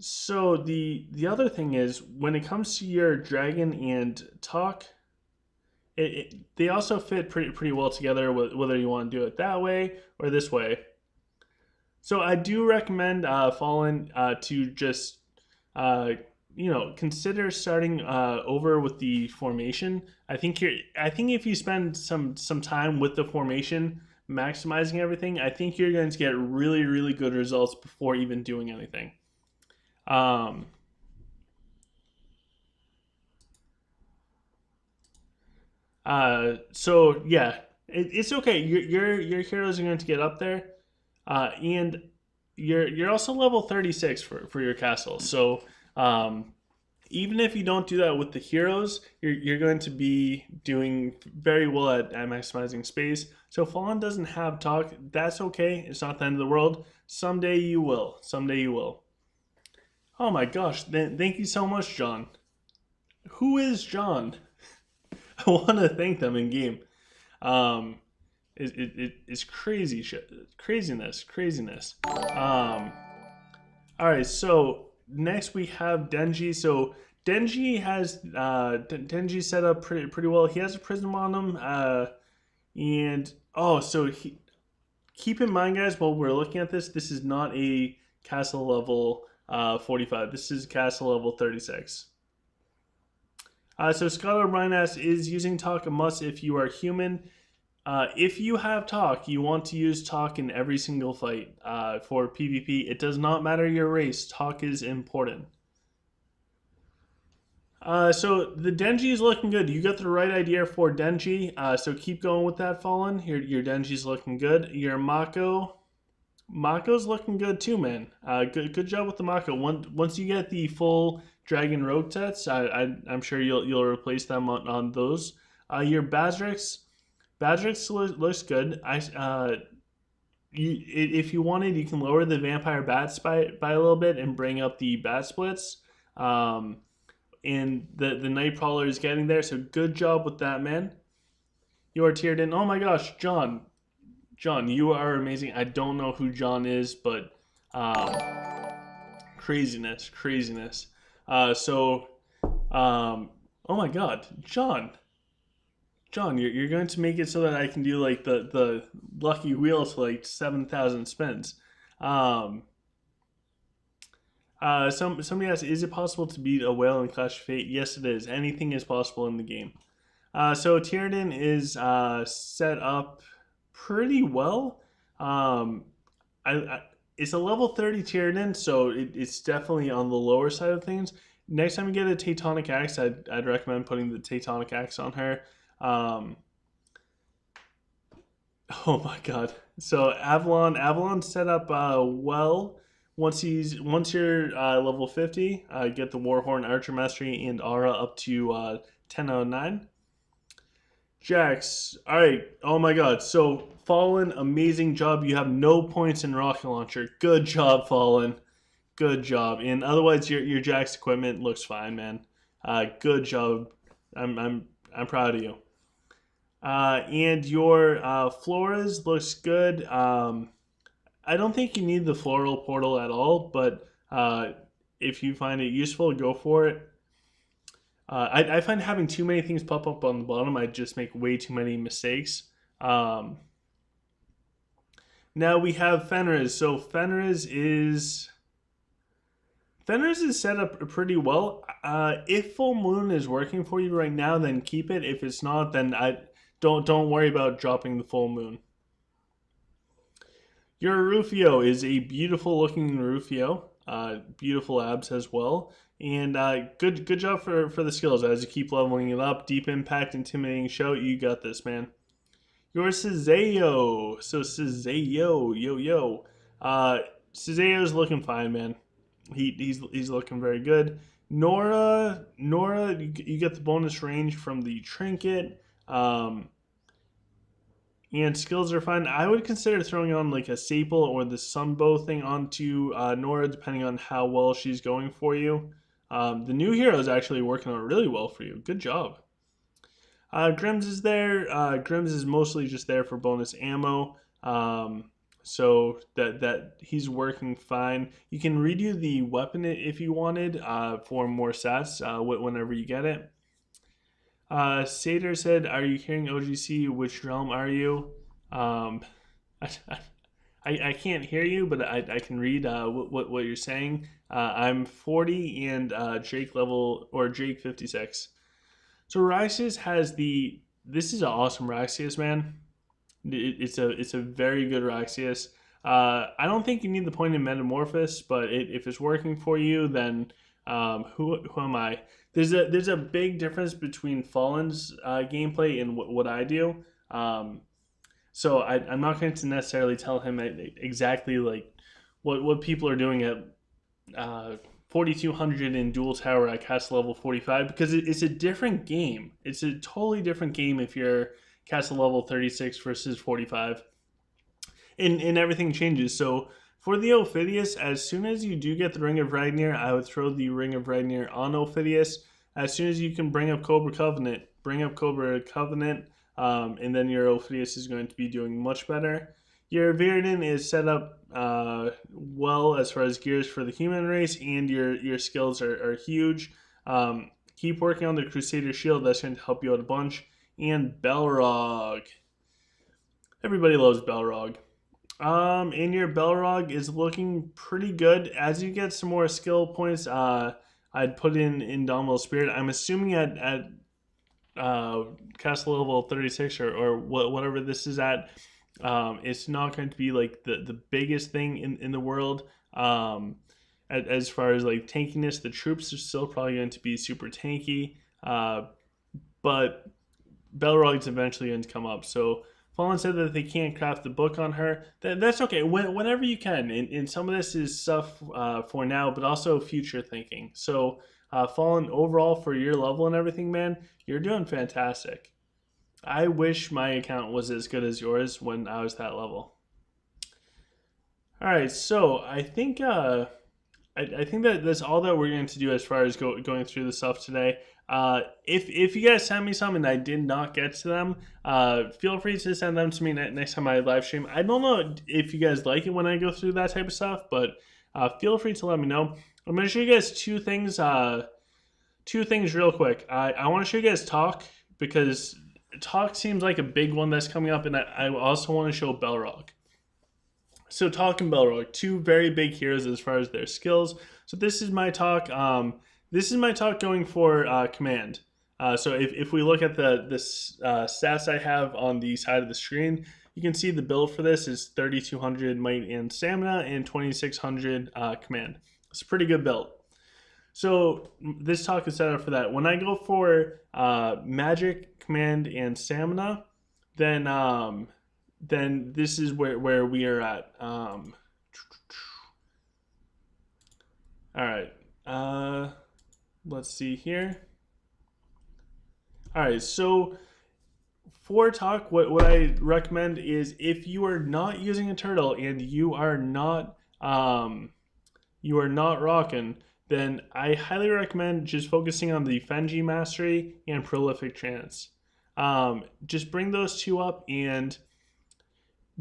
So the other thing is when it comes to your dragon and talk, they also fit pretty well together, whether you want to do it that way or this way. So I do recommend Fallen to just consider starting over with the formation. I think if you spend some time with the formation, maximizing everything, I think you're going to get really good results before even doing anything. Um, so yeah, it's okay. Your heroes are going to get up there, and you're also level 36 for your castle. So even if you don't do that with the heroes, you're going to be doing very well at maximizing space. So Fallen doesn't have talk. That's okay. It's not the end of the world. Someday you will. Someday you will. Oh my gosh! Thank you so much, John. Who is John? I want to thank them in game. Um, it's crazy shit, craziness. All right, so next we have Denji. So Denji has Denji set up pretty well. He has a prism on him, and keep in mind, guys, while we're looking at this, this is not a castle level 45. This is castle level 36. So Scholar Rhinas is using talk a must if you are human. If you have talk, you want to use talk in every single fight for PvP. It does not matter your race. Talk is important. So the Denji is looking good. You got the right idea for Denji. So keep going with that, Fallen. Your Denji's looking good. Your Mako's looking good too, man. Good job with the Mako. Once you get the full Dragon Rogue sets, I'm sure you'll replace them on those. Your Bazrix looks good. if you wanted, you can lower the vampire bats by a little bit and bring up the bat splits. Um, and the night crawler is getting there. So good job with that, man. You are tiered in. Oh my gosh, John, you are amazing. I don't know who John is, but um, craziness. So, oh my God, John, you're going to make it so that I can do like the lucky wheel to like 7,000 spins. Um, somebody asked, is it possible to beat a whale in Clash of Fate? Yes, it is. Anything is possible in the game. So Tiernan is set up pretty well. Um, it's a level 30 Tiernan, so it's definitely on the lower side of things. Next time you get a Tectonic Axe, I'd recommend putting the Tectonic Axe on her. Um, oh my god. So Avalon set up well. Once you're level 50, get the Warhorn Archer Mastery and Aura up to 1009. Jax, all right. Oh my god. So Fallen, amazing job. You have no points in rocket launcher. Good job, Fallen. Good job. And otherwise, your Jax equipment looks fine, man. Good job. I'm proud of you. And your Flores looks good. I don't think you need the floral portal at all, but if you find it useful, go for it. I find having too many things pop up on the bottom, I just make way too many mistakes. Um, Now we have Fenris. So Fenris is set up pretty well. If full moon is working for you right now, then keep it. If it's not, then I don't worry about dropping the full moon. Your Rufio is a beautiful looking Rufio. Beautiful abs as well. And good job for the skills as you keep leveling it up. Deep impact, intimidating show. You got this, man. Your Cizeo. So Cizeo, yo. Cizeo's looking fine, man. He's looking very good. Nora, you get the bonus range from the trinket. And skills are fine. I would consider throwing on like a Staple or the Sunbow thing onto Nora, depending on how well she's going for you. The new hero is actually working out really well for you. Good job. Grims is there. Grims is mostly just there for bonus ammo. So that he's working fine. You can redo the weapon if you wanted for more stats whenever you get it. Sater said, "Are you hearing OGC? Which realm are you?" Um, I can't hear you, but I can read what you're saying. I'm 40 and Jake 56. So Ryxius has this is an awesome Ryxius, man. It's a very good Ryxius. I don't think you need the point in Metamorphosis, but if it's working for you, then who am I? There's a big difference between Fallen's gameplay and what I do. So I'm not going to necessarily tell him exactly like what people are doing at 4200 in Duel Tower at Castle level 45 because it's a different game. It's a totally different game if you're Castle level 36 versus 45. And everything changes. So for the Ophidius, as soon as you do get the Ring of Ragnir, I would throw the Ring of Ragnir on Ophidius. As soon as you can bring up Cobra Covenant, and then your Ophidius is going to be doing much better. Your Viridin is set up well as far as gears for the human race, and your skills are huge. Keep working on the Crusader Shield. That's going to help you out a bunch. And Belrog. Everybody loves Belrog. And your Belrog is looking pretty good. As you get some more skill points, I'd put in Indomitable Spirit. I'm assuming at Castle level 36 or whatever this is at, it's not going to be like the biggest thing in the world. As far as like tankiness, the troops are still probably going to be super tanky. But Belrog's eventually going to come up. So Fallen said that they can't craft the book on her. That's okay. Whenever you can. And some of this is stuff for now, but also future thinking. So Fallen, overall for your level and everything, man, you're doing fantastic. I wish my account was as good as yours when I was that level. All right, so I think that that's all that we're going to do as far as going through the stuff today. If you guys send me some and I did not get to them, feel free to send them to me next time I live stream. I don't know if you guys like it when I go through that type of stuff, but feel free to let me know. I'm going to show you guys two things real quick. I want to show you guys talk because talk seems like a big one that's coming up, and I also want to show Belrog. So Talk and Belrog, two very big heroes as far as their skills. So this is my talk. This is my talk going for command. So if we look at the stats I have on the side of the screen, you can see the build for this is 3200 might and stamina and 2600 command. It's a pretty good build. So this talk is set up for that. When I go for magic, command, and stamina, then this is where we are at. All right. Let's see here. All right. So for talk, what I recommend is if you are not using a turtle and you are not rocking, then I highly recommend just focusing on the Fenji Mastery and Prolific Trance. Just bring those two up, and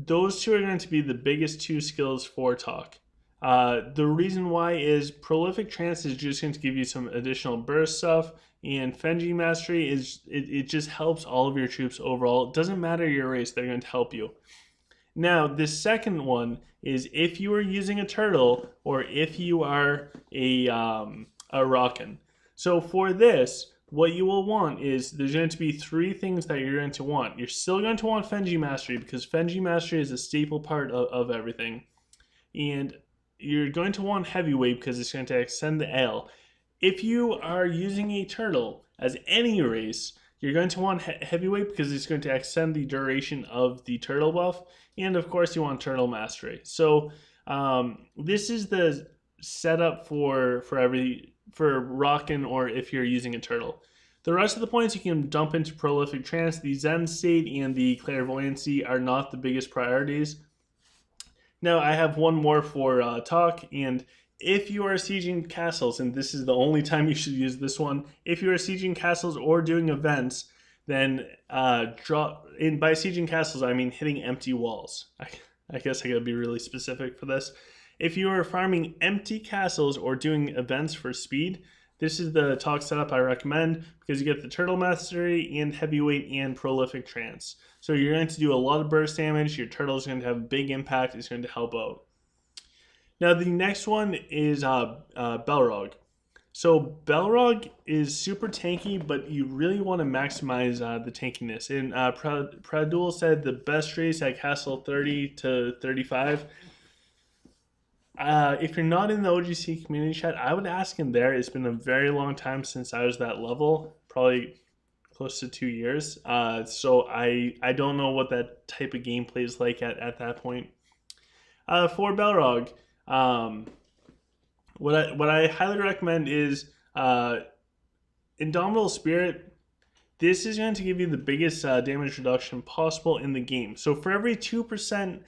those two are going to be the biggest two skills for talk. The reason why is Prolific Trance is just going to give you some additional burst stuff, and Fenji Mastery it just helps all of your troops overall. It doesn't matter your race, they're going to help you. Now, the second one is if you are using a turtle or if you are a rockin'. So for this, what you will want is there's going to be three things that you're going to want. You're still going to want Fenji Mastery because Fenji Mastery is a staple part of everything. And you're going to want Heavyweight because it's going to extend the L. If you are using a turtle as any race, you're going to want Heavyweight because it's going to extend the duration of the turtle buff. And of course, you want Turtle Mastery. So this is the setup for rockin' or if you're using a turtle. The rest of the points you can dump into Prolific Trance. The Zen State and the Clairvoyancy are not the biggest priorities. Now I have one more for talk, and if you are sieging castles, and this is the only time you should use this one, if you are sieging castles or doing events, then by sieging castles I mean hitting empty walls. I guess I gotta be really specific for this. If you are farming empty castles or doing events for speed, this is the talk setup I recommend because you get the Turtle Mastery and Heavyweight and Prolific Trance. So you're going to do a lot of burst damage. Your turtle is going to have a big impact. It's going to help out. Now the next one is Belrog. So Belrog is super tanky, but you really want to maximize the tankiness. And Pradul said the best race at Castle 30 to 35. If you're not in the OGC community chat, I would ask in there. It's been a very long time since I was that level, probably close to 2 years. So I don't know what that type of gameplay is like at that point. For Belrog, what I highly recommend is Indomitable Spirit. This is going to give you the biggest damage reduction possible in the game. So for every 2%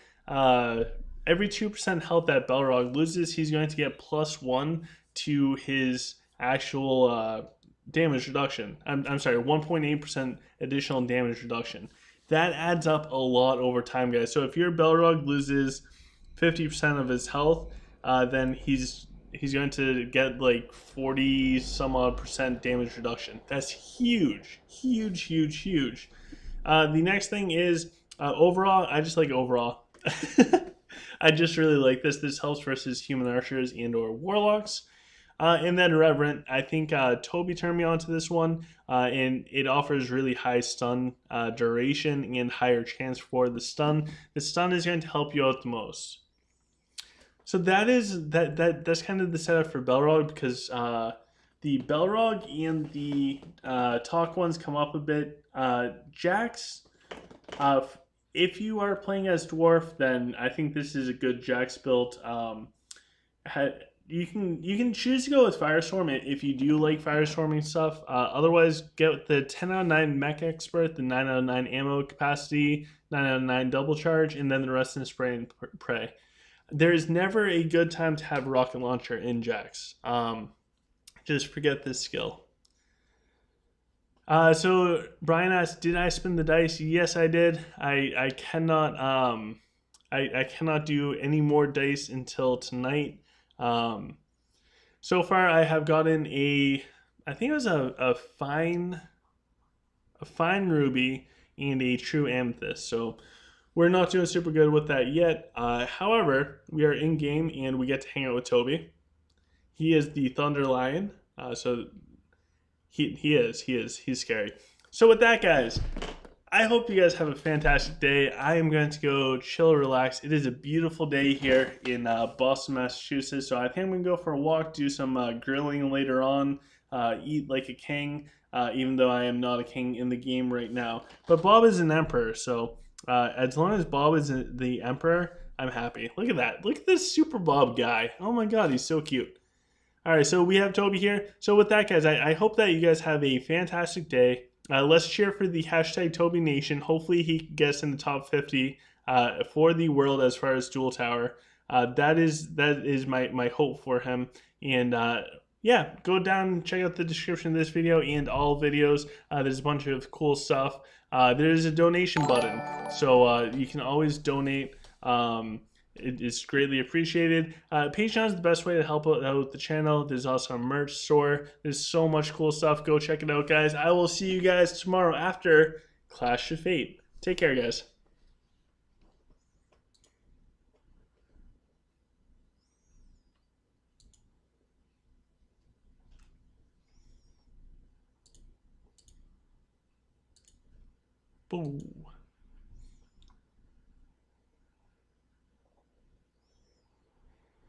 health that Belrog loses, he's going to get +1 to his actual damage reduction. I'm sorry, 1.8% additional damage reduction. That adds up a lot over time, guys. So if your Belrog loses 50% of his health, then he's going to get like 40 some odd percent damage reduction. That's huge, huge, huge, huge. The next thing is overall. I just like overall. I just really like this. This helps versus human archers and or warlocks. And then Reverent, I think Toby turned me on to this one, and it offers really high stun duration and higher chance for the stun. The stun is going to help you out the most. So that's kind of the setup for Belrog because the Belrog and the talk ones come up a bit. Jax, if you are playing as Dwarf, then I think this is a good Jax build. You can choose to go with Firestorm if you do like Firestorming stuff. Otherwise, get the 10 out of 9 Mech Expert, the 9 out of 9 ammo capacity, 9 out of 9 double charge, and then the rest in Spray and Pray. there is never a good time to have rocket launcher in Jax. Just forget this skill. So Brian asked, "Did I spin the dice?" Yes, I did. I cannot I cannot do any more dice until tonight. Um, so far, I have gotten I think it was a fine ruby and a true amethyst. So we're not doing super good with that yet. However, we are in game and we get to hang out with Toby. He is the Thunder Lion. So he's scary. So with that, guys, I hope you guys have a fantastic day. I am going to go chill, relax. It is a beautiful day here in Boston, Massachusetts. So I think I'm going to go for a walk, do some grilling later on, eat like a king, even though I am not a king in the game right now. But Bob is an emperor, so as long as Bob is the emperor, I'm happy. Look at that. Look at this Super Bob guy. Oh my god, he's so cute. All right, so we have Toby here. So with that, guys, I hope that you guys have a fantastic day. Let's cheer for the hashtag Toby Nation. Hopefully he gets in the top 50 for the world as far as Duel Tower. That is my hope for him. And yeah, go down and check out the description of this video and all videos. There's a bunch of cool stuff. There's a donation button, so you can always donate. It is greatly appreciated. Patreon is the best way to help out the channel. There's also a merch store. There's so much cool stuff. Go check it out, guys. I will see you guys tomorrow after Clash of Fate. Take care, guys. Boo.